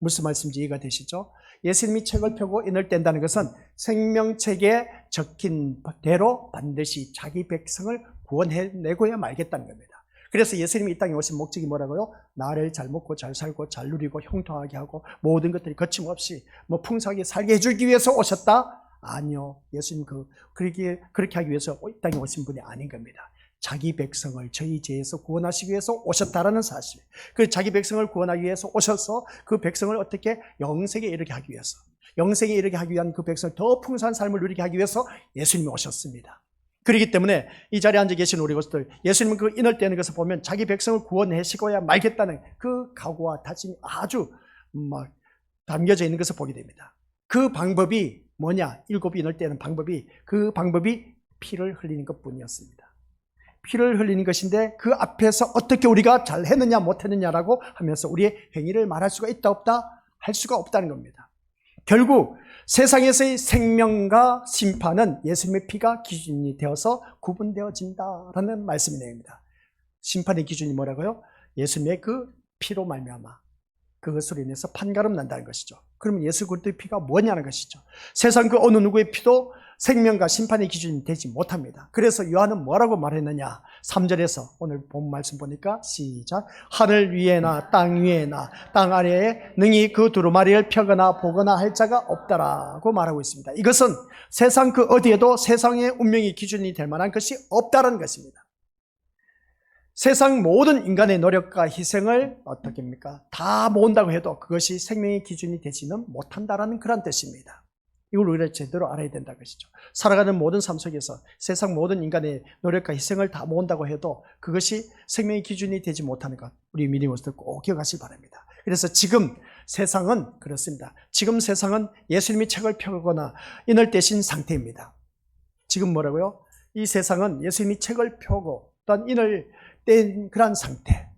무슨 말씀인지 이해가 되시죠? 예수님이 책을 펴고 인을 뗀다는 것은 생명책에 적힌 대로 반드시 자기 백성을 구원해내고야 말겠다는 겁니다. 그래서 예수님이 이 땅에 오신 목적이 뭐라고요? 나를 잘 먹고 잘 살고 잘 누리고 형통하게 하고 모든 것들이 거침없이 풍성하게 살게 해주기 위해서 오셨다? 아니요. 예수님 그렇게 하기 위해서 이 땅에 오신 분이 아닌 겁니다. 자기 백성을 저희 죄에서 구원하시기 위해서 오셨다라는 사실. 그 자기 백성을 구원하기 위해서 오셔서 그 백성을 어떻게 영생에 이르게 하기 위해서, 영생에 이르게 하기 위한 그 백성을 더 풍성한 삶을 누리게 하기 위해서 예수님이 오셨습니다. 그렇기 때문에 이 자리에 앉아 계신 우리 것들, 예수님은 그 인을 떼는 것을 보면 자기 백성을 구원하시고야 말겠다는 그 각오와 다짐이 아주 담겨져 있는 것을 보게 됩니다. 그 방법이 뭐냐? 7인을 떼는 방법이, 그 방법이 피를 흘리는 것 뿐이었습니다. 피를 흘리는 것인데 그 앞에서 어떻게 우리가 잘 했느냐 못했느냐라고 하면서 우리의 행위를 말할 수가 있다 없다? 할 수가 없다는 겁니다. 결국 세상에서의 생명과 심판은 예수님의 피가 기준이 되어서 구분되어진다라는 말씀이 내립니다. 심판의 기준이 뭐라고요? 예수님의 그 피로 말미암아 그것으로 인해서 판가름 난다는 것이죠. 그러면 예수 그리스도의 피가 뭐냐는 것이죠. 세상 그 어느 누구의 피도 생명과 심판의 기준이 되지 못합니다. 그래서 요한은 뭐라고 말했느냐? 3절에서 오늘 본 말씀 보니까 시작. 하늘 위에나 땅 위에나 땅 아래에 능히 그 두루마리를 펴거나 보거나 할 자가 없다라고 말하고 있습니다. 이것은 세상 그 어디에도 세상의 운명의 기준이 될 만한 것이 없다는 것입니다. 세상 모든 인간의 노력과 희생을 어떻게 합니까? 다 모은다고 해도 그것이 생명의 기준이 되지는 못한다라는 그런 뜻입니다. 이걸 우리가 제대로 알아야 된다는 것이죠. 살아가는 모든 삶 속에서 세상 모든 인간의 노력과 희생을 다 모은다고 해도 그것이 생명의 기준이 되지 못하는 것, 우리 믿음으로서 꼭 기억하시기 바랍니다. 그래서 지금 세상은 그렇습니다. 지금 세상은 예수님이 책을 펴거나 인을 떼신 상태입니다. 지금 뭐라고요? 이 세상은 예수님이 책을 펴고 또한 인을 뗀 그런 상태.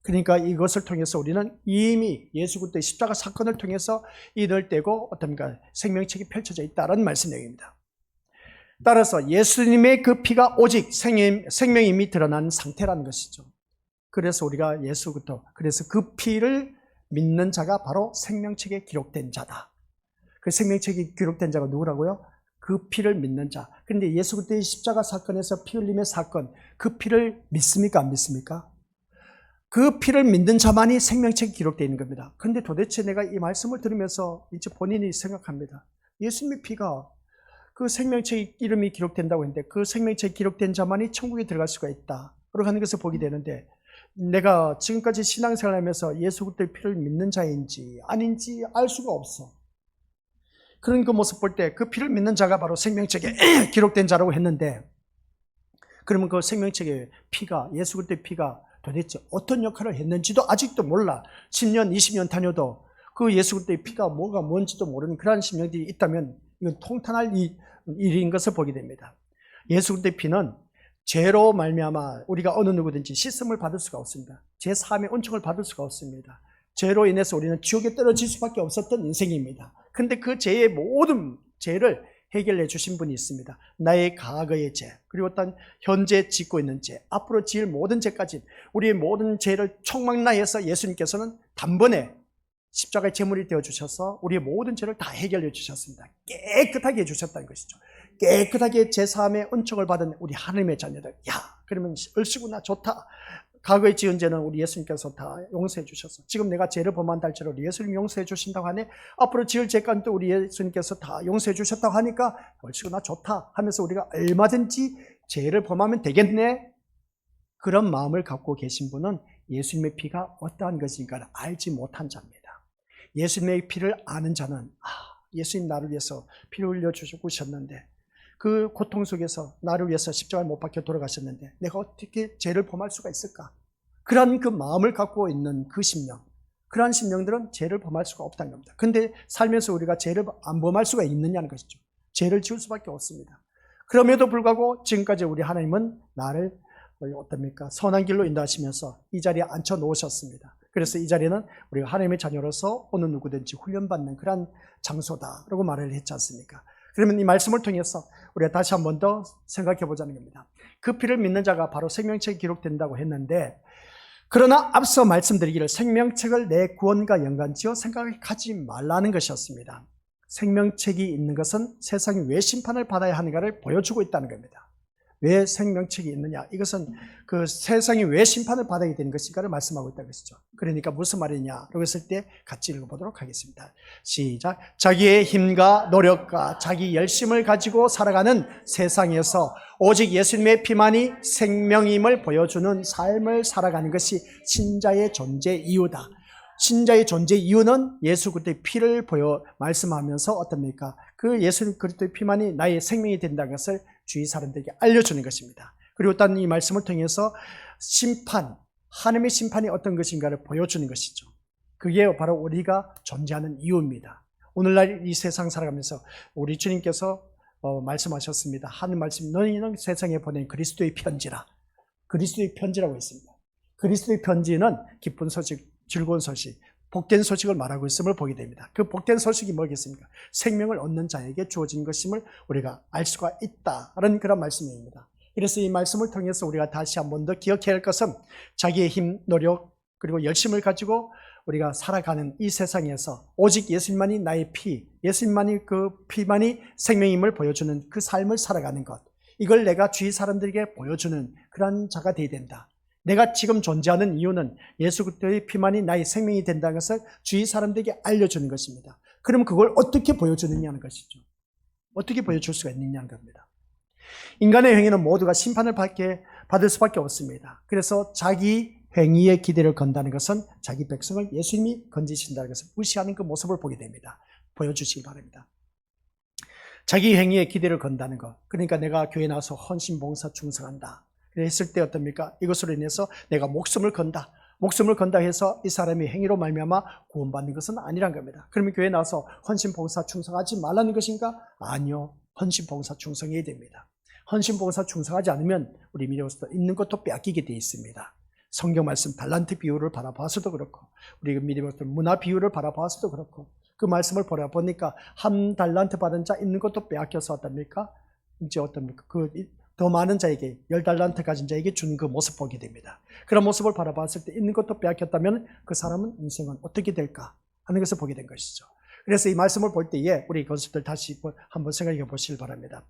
그러니까 이것을 통해서 우리는 이미 예수 그리스도의 십자가 사건을 통해서 인을 떼고 어떤가 생명책이 펼쳐져 있다는 말씀 내용입니다. 따라서 예수님의 그 피가 오직 생명임이 드러난 상태라는 것이죠. 그래서 우리가 그래서 그 피를 믿는 자가 바로 생명책에 기록된 자다. 그 생명책에 기록된 자가 누구라고요? 그 피를 믿는 자. 그런데 예수 그리스도의 십자가 사건에서 피 흘림의 사건, 그 피를 믿습니까? 안 믿습니까? 그 피를 믿는 자만이 생명책에 기록되어 있는 겁니다. 그런데 도대체 내가 이 말씀을 들으면서 이제 본인이 생각합니다. 예수님의 피가 그 생명책 이름이 기록된다고 했는데 그 생명책에 기록된 자만이 천국에 들어갈 수가 있다. 그렇게 하는 것을 보게 되는데 내가 지금까지 신앙생활을 하면서 예수 그리스도의 피를 믿는 자인지 아닌지 알 수가 없어. 그런 그 모습 볼 때 그 피를 믿는 자가 바로 생명책에 기록된 자라고 했는데 그러면 그 생명책의 피가 예수 그리스도의 피가 도대체 어떤 역할을 했는지도 아직도 몰라. 10년, 20년 다녀도 그 예수 그리스도의 피가 뭐가 뭔지도 모르는 그러한 심령들이 있다면 이건 통탄할 일인 것을 보게 됩니다. 예수 그리스도의 피는 죄로 말미암아 우리가 어느 누구든지 씻음을 받을 수가 없습니다. 제3의 은총을 받을 수가 없습니다. 죄로 인해서 우리는 지옥에 떨어질 수밖에 없었던 인생입니다. 그런데 그 죄의 모든 죄를 해결해 주신 분이 있습니다. 나의 과거의 죄, 그리고 어떤 현재 짓고 있는 죄, 앞으로 지을 모든 죄까지 우리의 모든 죄를 총망라해서 예수님께서는 단번에 십자가의 제물이 되어주셔서 우리의 모든 죄를 다 해결해 주셨습니다. 깨끗하게 해주셨다는 것이죠. 깨끗하게 제3의 은총을 받은 우리 하나님의 자녀들, 야, 그러면 얼씨구나, 좋다. 과거에 지은 죄는 우리 예수님께서 다 용서해 주셔서 지금 내가 죄를 범한다 할지라도 예수님 용서해 주신다고 하네. 앞으로 지을 죄까지도 우리 예수님께서 다 용서해 주셨다고 하니까 얼씨구나 좋다 하면서 우리가 얼마든지 죄를 범하면 되겠네. 그런 마음을 갖고 계신 분은 예수님의 피가 어떠한 것인가를 알지 못한 자입니다. 예수님의 피를 아는 자는 예수님 나를 위해서 피를 흘려 주셨는데 그 고통 속에서 나를 위해서 십자가에 못 박혀 돌아가셨는데 내가 어떻게 죄를 범할 수가 있을까? 그러한 그 마음을 갖고 있는 그 심령, 그러한 심령들은 죄를 범할 수가 없다는 겁니다. 그런데 살면서 우리가 죄를 안 범할 수가 있느냐는 것이죠. 죄를 지을 수밖에 없습니다. 그럼에도 불구하고 지금까지 우리 하나님은 나를 어떻습니까? 선한 길로 인도하시면서 이 자리에 앉혀 놓으셨습니다. 그래서 이 자리는 우리가 하나님의 자녀로서 어느 누구든지 훈련받는 그런 장소다라고 말을 했지 않습니까? 그러면 이 말씀을 통해서 우리가 다시 한 번 더 생각해 보자는 겁니다. 그 피를 믿는 자가 바로 생명책에 기록된다고 했는데 그러나 앞서 말씀드리기를 생명책을 내 구원과 연관지어 생각을 가지 말라는 것이었습니다. 생명책이 있는 것은 세상이 왜 심판을 받아야 하는가를 보여주고 있다는 겁니다. 왜 생명책이 있느냐? 이것은 그 세상이 왜 심판을 받아야 되는 것인가를 말씀하고 있다는 것이죠. 그러니까 무슨 말이냐라고 했을 때 같이 읽어보도록 하겠습니다. 시작. 자기의 힘과 노력과 자기 열심을 가지고 살아가는 세상에서 오직 예수님의 피만이 생명임을 보여주는 삶을 살아가는 것이 신자의 존재 이유다. 신자의 존재 이유는 예수 그리스도의 피를 말씀하면서 어떻습니까? 그 예수 그리스도의 피만이 나의 생명이 된다는 것을 주위 사람들에게 알려주는 것입니다. 그리고 또 이 말씀을 통해서 심판, 하나님의 심판이 어떤 것인가를 보여주는 것이죠. 그게 바로 우리가 존재하는 이유입니다. 오늘날 이 세상 살아가면서 우리 주님께서 말씀하셨습니다. 하는 말씀, 너희는 세상에 보낸 그리스도의 편지라. 그리스도의 편지라고 했습니다. 그리스도의 편지는 기쁜 소식, 즐거운 소식, 복된 소식을 말하고 있음을 보게 됩니다. 그 복된 소식이 뭐겠습니까? 생명을 얻는 자에게 주어진 것임을 우리가 알 수가 있다라는 그런 말씀입니다. 그래서 이 말씀을 통해서 우리가 다시 한 번 더 기억해야 할 것은 자기의 힘, 노력, 그리고 열심을 가지고 우리가 살아가는 이 세상에서 오직 예수님만이 나의 피, 예수님만이 그 피만이 생명임을 보여주는 그 삶을 살아가는 것, 이걸 내가 주위 사람들에게 보여주는 그런 자가 되어야 된다. 내가 지금 존재하는 이유는 예수 그리스도의 피만이 나의 생명이 된다는 것을 주위 사람들에게 알려주는 것입니다. 그럼 그걸 어떻게 보여주느냐는 것이죠. 어떻게 보여줄 수가 있느냐는 겁니다. 인간의 행위는 모두가 심판을 받을 수밖에 없습니다. 그래서 자기 행위에 기대를 건다는 것은 자기 백성을 예수님이 건지신다는 것을 무시하는 그 모습을 보게 됩니다. 보여주시기 바랍니다. 자기 행위에 기대를 건다는 것, 그러니까 내가 교회 나와서 헌신, 봉사, 충성한다 했을 때 어떻습니까? 이것으로 인해서 내가 목숨을 건다. 목숨을 건다 해서 이 사람이 행위로 말미암아 구원받는 것은 아니란 겁니다. 그러면 교회 나와서 헌신, 봉사, 충성하지 말라는 것인가? 아니요. 헌신, 봉사, 충성해야 됩니다. 헌신, 봉사, 충성하지 않으면 우리 미래로서 있는 것도 빼앗기게 되어 있습니다. 성경 말씀 달란트 비유를 바라봐서도 그렇고 우리 미래로서 문화 비유를 바라봐서도 그렇고 그 말씀을 보니까 한 달란트 받은 자 있는 것도 빼앗겨서 어떻습니까? 이제 어떻습니까? 그 더 많은 자에게 10달란트 가진 자에게 주는 그 모습 보게 됩니다. 그런 모습을 바라봤을 때 있는 것도 빼앗겼다면 그 사람은 인생은 어떻게 될까 하는 것을 보게 된 것이죠. 그래서 이 말씀을 볼 때에 우리 것들 다시 한번 생각해 보시길 바랍니다.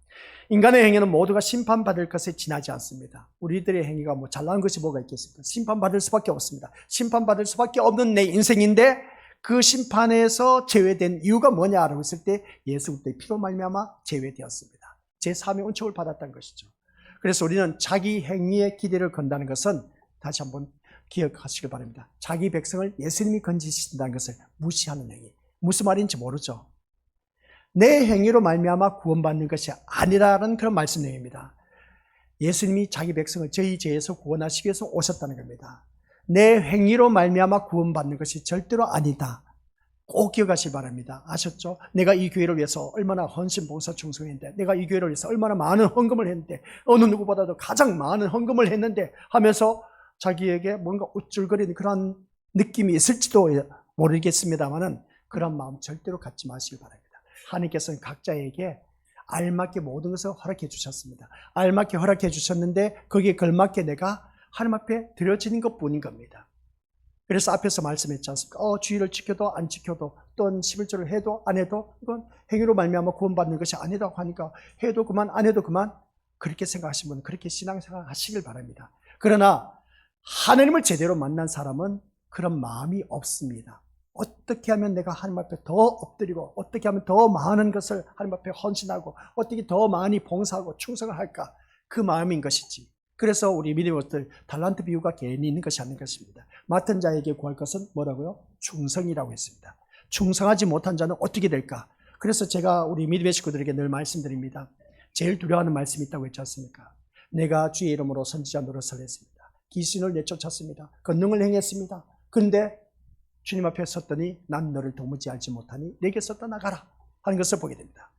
인간의 행위는 모두가 심판받을 것에 지나지 않습니다. 우리들의 행위가 뭐 잘난 것이 뭐가 있겠습니까? 심판받을 수밖에 없습니다. 심판받을 수밖에 없는 내 인생인데 그 심판에서 제외된 이유가 뭐냐라고 했을 때 예수 그리스도의 피로 말미암아 제외되었습니다. 제3의 은총을 받았다는 것이죠. 그래서 우리는 자기 행위에 기대를 건다는 것은 다시 한번 기억하시길 바랍니다. 자기 백성을 예수님이 건지신다는 것을 무시하는 행위. 무슨 말인지 모르죠. 내 행위로 말미암아 구원받는 것이 아니라는 그런 말씀 내용입니다. 예수님이 자기 백성을 저희 죄에서 구원하시기 위해서 오셨다는 겁니다. 내 행위로 말미암아 구원받는 것이 절대로 아니다. 꼭 기억하시기 바랍니다. 아셨죠? 내가 이 교회를 위해서 얼마나 헌신 봉사 충성했는데, 내가 이 교회를 위해서 얼마나 많은 헌금을 했는데, 어느 누구보다도 가장 많은 헌금을 했는데 하면서 자기에게 뭔가 우쭐거리는 그런 느낌이 있을지도 모르겠습니다만은 그런 마음 절대로 갖지 마시기 바랍니다. 하나님께서는 각자에게 알맞게 모든 것을 허락해 주셨습니다. 알맞게 허락해 주셨는데 거기에 걸맞게 내가 하나님 앞에 드려지는 것뿐인 겁니다. 그래서 앞에서 말씀했지 않습니까? 주의를 지켜도 안 지켜도 또는 11조를 해도 안 해도 이건 행위로 말미암아 구원받는 것이 아니라고 하니까 해도 그만 안 해도 그만 그렇게 생각하시는 분은 그렇게 신앙생활 하시길 바랍니다. 그러나 하나님을 제대로 만난 사람은 그런 마음이 없습니다. 어떻게 하면 내가 하나님 앞에 더 엎드리고 어떻게 하면 더 많은 것을 하나님 앞에 헌신하고 어떻게 더 많이 봉사하고 충성을 할까 그 마음인 것이지. 그래서 우리 믿음의 것들 달란트 비유가 괜히 있는 것이 아닌 것입니다. 맡은 자에게 구할 것은 뭐라고요? 충성이라고 했습니다. 충성하지 못한 자는 어떻게 될까? 그래서 제가 우리 믿음의 식구들에게 늘 말씀드립니다. 제일 두려워하는 말씀이 있다고 했지 않습니까? 내가 주의 이름으로 선지자 노릇을 했습니다. 귀신을 내쫓았습니다. 권능을 행했습니다. 근데 주님 앞에 섰더니 난 너를 도무지 알지 못하니 내게서 떠나가라 하는 것을 보게 됩니다.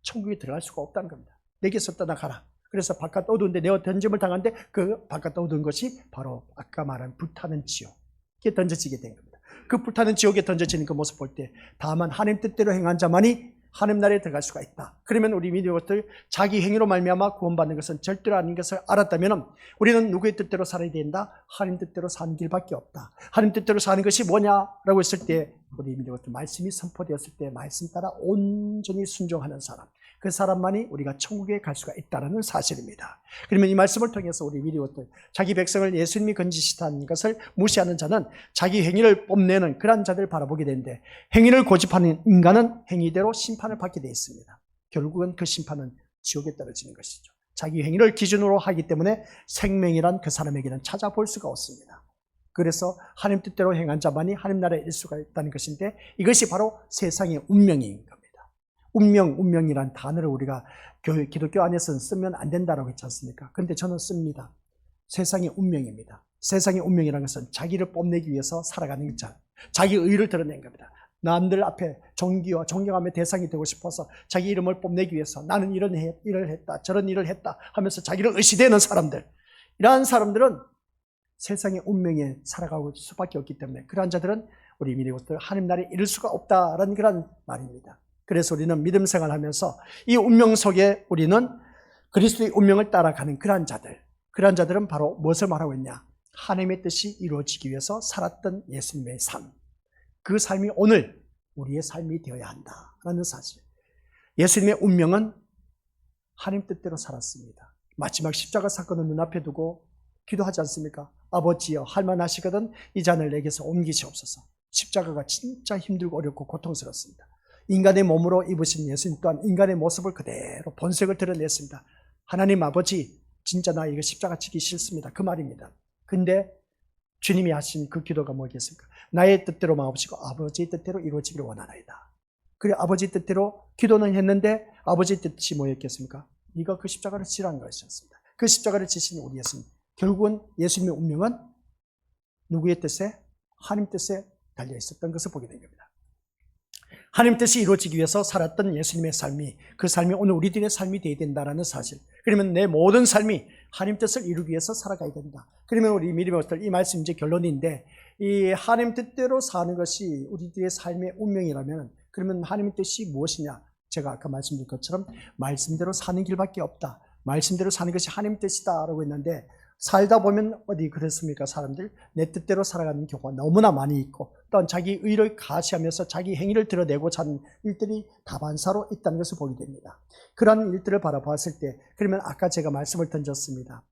천국에 들어갈 수가 없다는 겁니다. 내게서 떠나가라. 그래서 바깥 어두운데 내어 던짐을 당하는데 그 바깥 어두운 것이 바로 아까 말한 불타는 지옥에 던져지게 된 겁니다. 그 불타는 지옥에 던져지는 그 모습 볼 때 다만 하나님 뜻대로 행한 자만이 하나님 나라에 들어갈 수가 있다. 그러면 우리 믿음의 것들 자기 행위로 말미암아 구원받는 것은 절대로 아닌 것을 알았다면 우리는 누구의 뜻대로 살아야 된다? 하나님 뜻대로 사는 길밖에 없다. 하나님 뜻대로 사는 것이 뭐냐라고 했을 때 우리 믿음의 것들 말씀이 선포되었을 때 말씀 따라 온전히 순종하는 사람, 그 사람만이 우리가 천국에 갈 수가 있다는 사실입니다. 그러면 이 말씀을 통해서 우리 믿음의 것들 자기 백성을 예수님이 건지시다는 것을 무시하는 자는 자기 행위를 뽐내는 그런 자들을 바라보게 되는데 행위를 고집하는 인간은 행위대로 심판을 받게 되어 있습니다. 결국은 그 심판은 지옥에 떨어지는 것이죠. 자기 행위를 기준으로 하기 때문에 생명이란 그 사람에게는 찾아볼 수가 없습니다. 그래서 하나님 뜻대로 행한 자만이 하나님 나라에 일 수가 있다는 것인데 이것이 바로 세상의 운명인 겁니다. 운명이란 단어를 우리가 기독교 안에서는 쓰면 안 된다고 했지 않습니까? 그런데 저는 씁니다. 세상의 운명입니다. 세상의 운명이라는 것은 자기를 뽐내기 위해서 살아가는 자, 자기 의를 드러낸 겁니다. 남들 앞에 존귀와 존경함의 대상이 되고 싶어서 자기 이름을 뽐내기 위해서 나는 이런 일을 했다, 저런 일을 했다 하면서 자기를 의시되는 사람들, 이러한 사람들은 세상의 운명에 살아가고 수밖에 없기 때문에 그러한 자들은 우리 믿음의 것들 하나님 나라에 이를 수가 없다라는 그런 말입니다. 그래서 우리는 믿음 생활하면서 이 운명 속에 우리는 그리스도의 운명을 따라가는 그러한 자들은 바로 무엇을 말하고 있냐? 하나님의 뜻이 이루어지기 위해서 살았던 예수님의 삶, 그 삶이 오늘 우리의 삶이 되어야 한다라는 사실. 예수님의 운명은 하나님 뜻대로 살았습니다. 마지막 십자가 사건을 눈앞에 두고 기도하지 않습니까? 아버지여 할만하시거든 이 잔을 내게서 옮기시옵소서. 십자가가 진짜 힘들고 어렵고 고통스럽습니다. 인간의 몸으로 입으신 예수님 또한 인간의 모습을 그대로 본색을 드러냈습니다. 하나님 아버지 진짜 나 이거 십자가 지기 싫습니다. 그 말입니다. 근데 주님이 하신 그 기도가 뭐겠습니까? 나의 뜻대로 마옵시고 아버지의 뜻대로 이루어지기를 원하나이다. 그래 아버지 뜻대로 기도는 했는데 아버지 뜻이 뭐였겠습니까? 네가 그 십자가를 지라는 것이었습니다. 그 십자가를 지신 우리 예수님, 결국은 예수님의 운명은 누구의 뜻에? 하나님 뜻에 달려 있었던 것을 보게 된 겁니다. 하나님 뜻이 이루어지기 위해서 살았던 예수님의 삶이, 그 삶이 오늘 우리들의 삶이 되어야 된다는 사실. 그러면 내 모든 삶이 하나님 뜻을 이루기 위해서 살아가야 된다. 그러면 우리 믿음의 것들, 이 말씀 이제 결론인데, 이 하나님 뜻대로 사는 것이 우리들의 삶의 운명이라면 그러면 하나님의 뜻이 무엇이냐? 제가 아까 말씀드린 것처럼 말씀대로 사는 길밖에 없다. 말씀대로 사는 것이 하나님 뜻이다 라고 했는데, 살다 보면 어디 그렇습니까? 사람들 내 뜻대로 살아가는 경우가 너무나 많이 있고, 또한 자기 의를 가시하면서 자기 행위를 드러내고자 하는 일들이 다반사로 있다는 것을 보게 됩니다. 그러한 일들을 바라봤을 때, 그러면 아까 제가 말씀을 던졌습니다.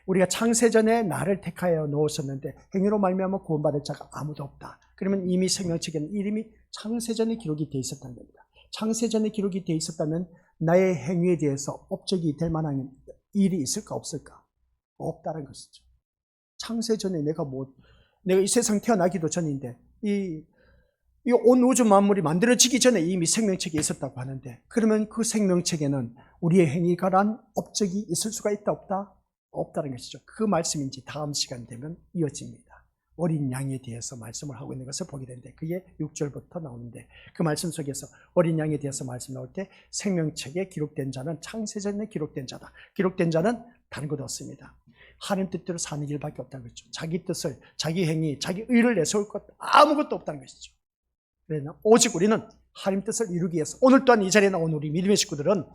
우리가 창세전에 나를 택하여 놓으셨는데 행위로 말미암아 구원받을 자가 아무도 없다. 그러면 이미 생명책에는 이름이 창세전에 기록이 되어 있었다는 겁니다. 창세전에 기록이 되어 있었다면 나의 행위에 대해서 업적이 될 만한 일이 있을까 없을까? 없다는 것이죠. 창세전에 내가 이 세상 태어나기도 전인데 이 온 우주 만물이 만들어지기 전에 이미 생명책이 있었다고 하는데, 그러면 그 생명책에는 우리의 행위가 란 업적이 있을 수가 있다 없다? 없다는 것이죠. 그 말씀인지 다음 시간 되면 이어집니다. 어린 양에 대해서 말씀을 하고 있는 것을 보게 되는데, 그게 6절부터 나오는데, 그 말씀 속에서 어린 양에 대해서 말씀 나올 때 생명책에 기록된 자는 창세전에 기록된 자다. 기록된 자는 다른 것 없습니다. 하나님 뜻대로 사는 길밖에 없다는 것이죠. 자기 뜻을, 자기 행위, 자기 의를 내세울 것 아무것도 없다는 것이죠. 그러나 오직 우리는 하나님 뜻을 이루기 위해서, 오늘 또한 이 자리에 나온 우리 믿음의 식구들은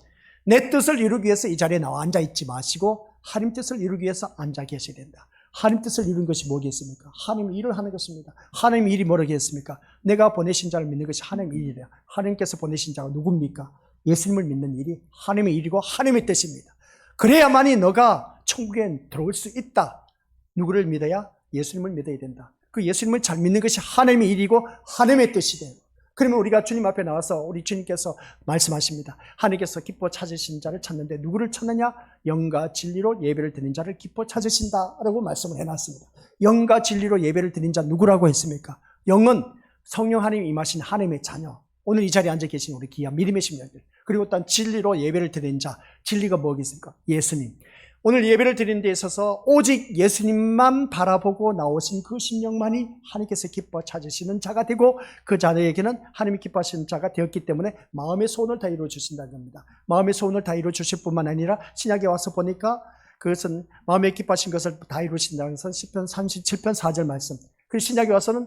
내 뜻을 이루기 위해서 이 자리에 나와 앉아있지 마시고 하나님 뜻을 이루기 위해서 앉아 계셔야 된다. 하나님 뜻을 이루는 것이 뭐겠습니까? 하나님 일을 하는 것입니다. 하나님 일이 뭐겠습니까? 내가 보내신 자를 믿는 것이 하나님 일이라. 하나님께서 보내신 자가 누굽니까? 예수님을 믿는 일이 하나님의 일이고 하나님의 뜻입니다. 그래야만이 너가 천국에 들어올 수 있다. 누구를 믿어야? 예수님을 믿어야 된다. 그 예수님을 잘 믿는 것이 하나님의 일이고 하나님의 뜻이 돼요. 그러면 우리가 주님 앞에 나와서 우리 주님께서 말씀하십니다. 하나님께서 기뻐 찾으신 자를 찾는데 누구를 찾느냐? 영과 진리로 예배를 드리는 자를 기뻐 찾으신다라고 말씀을 해놨습니다. 영과 진리로 예배를 드리는 자 누구라고 했습니까? 영은 성령 하나님 임하신 하나님의 자녀, 오늘 이 자리에 앉아 계신 우리 귀한 믿음의 심령들, 그리고 또한 진리로 예배를 드리는 자, 진리가 뭐겠습니까? 예수님. 오늘 예배를 드리는 데 있어서 오직 예수님만 바라보고 나오신 그 심령만이 하나님께서 기뻐 찾으시는 자가 되고, 그 자에게는 하나님이 기뻐하시는 자가 되었기 때문에 마음의 소원을 다 이루어 주신다는 겁니다. 마음의 소원을 다 이루어 주실 뿐만 아니라 신약에 와서 보니까 그것은 마음에 기뻐하신 것을 다 이루신다는 것은 시편 37편 4절 말씀. 그 신약에 와서는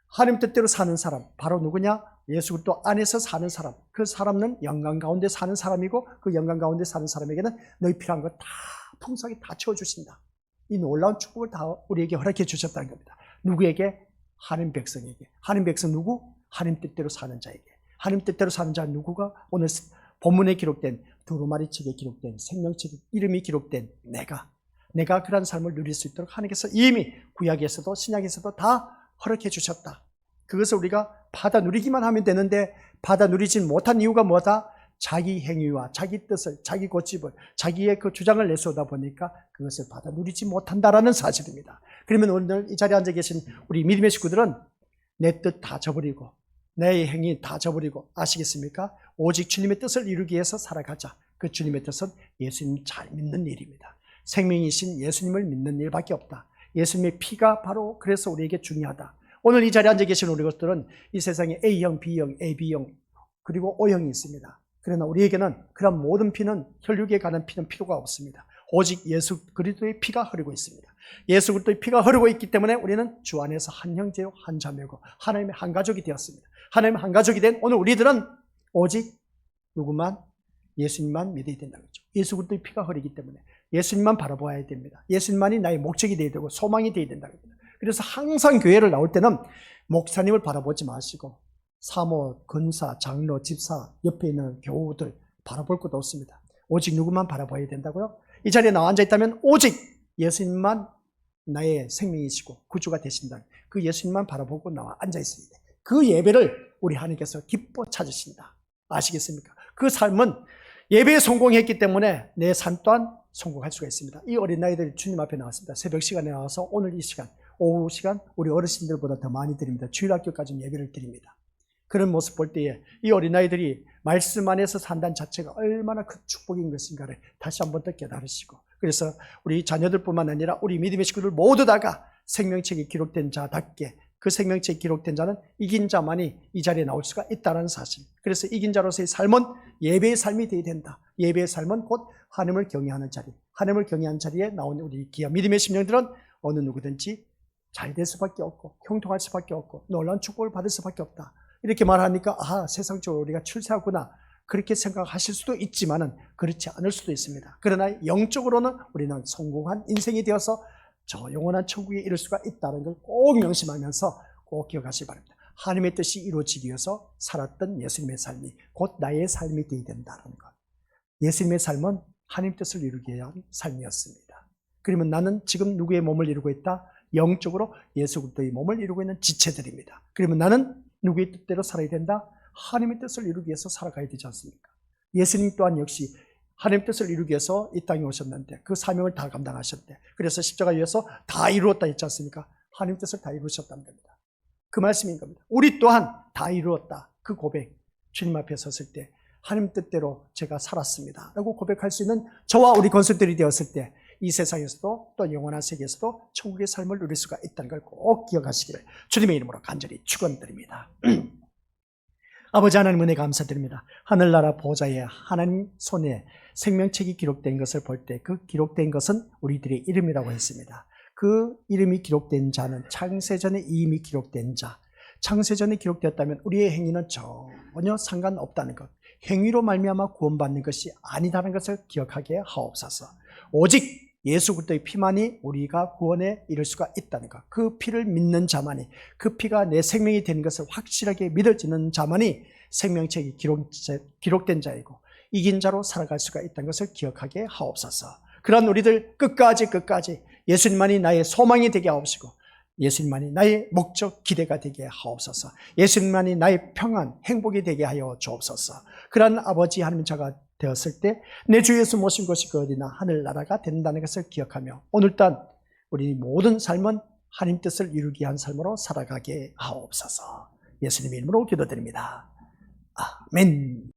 하나님 뜻대로 사는 사람, 바로 누구냐? 예수 그리스도 안에서 사는 사람. 그 사람은 영광 가운데 사는 사람이고, 그 영광 가운데 사는 사람에게는 너희 필요한 것 다 풍성하게 다 채워주신다. 이 놀라운 축복을 다 우리에게 허락해 주셨다는 겁니다. 누구에게? 하나님 백성에게. 하나님 백성 누구? 하나님 뜻대로 사는 자에게. 하나님 뜻대로 사는 자 누구가? 오늘 본문에 기록된 두루마리 책에 기록된 생명책 이름이 기록된 내가 그런 삶을 누릴 수 있도록 하나님께서 이미 구약에서도 신약에서도 다 허락해 주셨다. 그것을 우리가 받아 누리기만 하면 되는데, 받아 누리지 못한 이유가 뭐다? 자기 행위와 자기 뜻을, 자기 고집을, 자기의 그 주장을 내세우다 보니까 그것을 받아 누리지 못한다라는 사실입니다. 그러면 오늘 이 자리에 앉아 계신 우리 믿음의 식구들은 내 뜻 다 저버리고 내 행위 다 저버리고, 아시겠습니까? 오직 주님의 뜻을 이루기 위해서 살아가자. 그 주님의 뜻은 예수님 잘 믿는 일입니다. 생명이신 예수님을 믿는 일밖에 없다. 예수님의 피가 바로 그래서 우리에게 중요하다. 오늘 이 자리에 앉아 계신 우리 것들은 이 세상에 A형, B형, AB형 그리고 O형이 있습니다. 그러나 우리에게는 그런 모든 피는, 혈육에 관한 피는 필요가 없습니다. 오직 예수 그리스도의 피가 흐르고 있습니다. 예수 그리스도의 피가 흐르고 있기 때문에 우리는 주 안에서 한 형제요 한 자매고 하나님의 한 가족이 되었습니다. 하나님의 한 가족이 된 오늘 우리들은 오직 누구만? 예수님만 믿어야 된다는 거죠. 예수 그리스도의 피가 흐르기 때문에 예수님만 바라보아야 됩니다. 예수님만이 나의 목적이 되어야 되고 소망이 되어야 된다는 겁니다. 그래서 항상 교회를 나올 때는 목사님을 바라보지 마시고 사모, 근사, 장로, 집사, 옆에 있는 교우들 바라볼 것도 없습니다. 오직 누구만 바라봐야 된다고요? 이 자리에 나와 앉아있다면 오직 예수님만 나의 생명이시고 구주가 되신다. 그 예수님만 바라보고 나와 앉아있습니다. 그 예배를 우리 하나님께서 기뻐 찾으신다. 아시겠습니까? 그 삶은 예배에 성공했기 때문에 내 삶 또한 성공할 수가 있습니다. 이 어린아이들이 주님 앞에 나왔습니다. 새벽 시간에 나와서 오늘 이 시간, 오후 시간 우리 어르신들보다 더 많이 드립니다. 주일학교까지 예배를 드립니다. 그런 모습 볼 때에 이 어린아이들이 말씀 안에서 산다는 자체가 얼마나 큰 축복인 것인가를 다시 한 번 더 깨달으시고, 그래서 우리 자녀들뿐만 아니라 우리 믿음의 식구들 모두 다가 생명책에 기록된 자답게, 그 생명책에 기록된 자는 이긴 자만이 이 자리에 나올 수가 있다는 사실. 그래서 이긴 자로서의 삶은 예배의 삶이 되어야 된다. 예배의 삶은 곧 하나님을 경외하는 자리, 하나님을 경외하는 자리에 나온 우리 귀한 믿음의 심령들은 어느 누구든지 잘 될 수밖에 없고 형통할 수밖에 없고 놀라운 축복을 받을 수밖에 없다. 이렇게 말하니까 세상적으로 우리가 출세하구나. 그렇게 생각하실 수도 있지만은 그렇지 않을 수도 있습니다. 그러나 영적으로는 우리는 성공한 인생이 되어서 저 영원한 천국에 이를 수가 있다는 걸 꼭 명심하면서 꼭 기억하시기 바랍니다. 하나님의 뜻이 이루어지기 위해서 살았던 예수님의 삶이 곧 나의 삶이 되어야 된다는 것. 예수님의 삶은 하나님 뜻을 이루기 위한 삶이었습니다. 그러면 나는 지금 누구의 몸을 이루고 있다? 영적으로 예수 그리스도의 몸을 이루고 있는 지체들입니다. 그러면 나는 누구의 뜻대로 살아야 된다? 하나님의 뜻을 이루기 위해서 살아가야 되지 않습니까? 예수님 또한 역시 하나님의 뜻을 이루기 위해서 이 땅에 오셨는데 그 사명을 다 감당하셨대. 그래서 십자가에 의해서 다 이루었다 했지 않습니까? 하나님의 뜻을 다 이루셨다는 겁니다. 그 말씀인 겁니다. 우리 또한 다 이루었다. 그 고백, 주님 앞에 섰을 때 하나님 뜻대로 제가 살았습니다 라고 고백할 수 있는 저와 우리 건설들이 되었을 때 이 세상에서도 또 영원한 세계에서도 천국의 삶을 누릴 수가 있다는 걸 꼭 기억하시기를 주님의 이름으로 간절히 축원드립니다. 아버지 하나님 은혜 감사드립니다. 하늘나라 보좌에 하나님 손에 생명책이 기록된 것을 볼 때 그 기록된 것은 우리들의 이름이라고 했습니다. 그 이름이 기록된 자는 창세전에 이름이 기록된 자, 창세전에 기록되었다면 우리의 행위는 전혀 상관없다는 것, 행위로 말미암아 구원받는 것이 아니다는 것을 기억하게 하옵소서. 오직 예수 그리스도의 피만이 우리가 구원에 이를 수가 있다는 것, 그 피를 믿는 자만이, 그 피가 내 생명이 되는 것을 확실하게 믿어지는 자만이 생명책이 기록된 자이고 이긴 자로 살아갈 수가 있다는 것을 기억하게 하옵소서. 그런 우리들 끝까지 예수님만이 나의 소망이 되게 하옵시고 예수님만이 나의 목적 기대가 되게 하옵소서. 예수님만이 나의 평안 행복이 되게 하여 주옵소서. 그런 아버지 하나님 자가 되었을 때 내 주 예수 모신 것이 그 어디나 하늘나라가 된다는 것을 기억하며 오늘단 우리 모든 삶은 하나님 뜻을 이루기 위한 삶으로 살아가게 하옵소서. 예수님의 이름으로 기도드립니다. 아멘.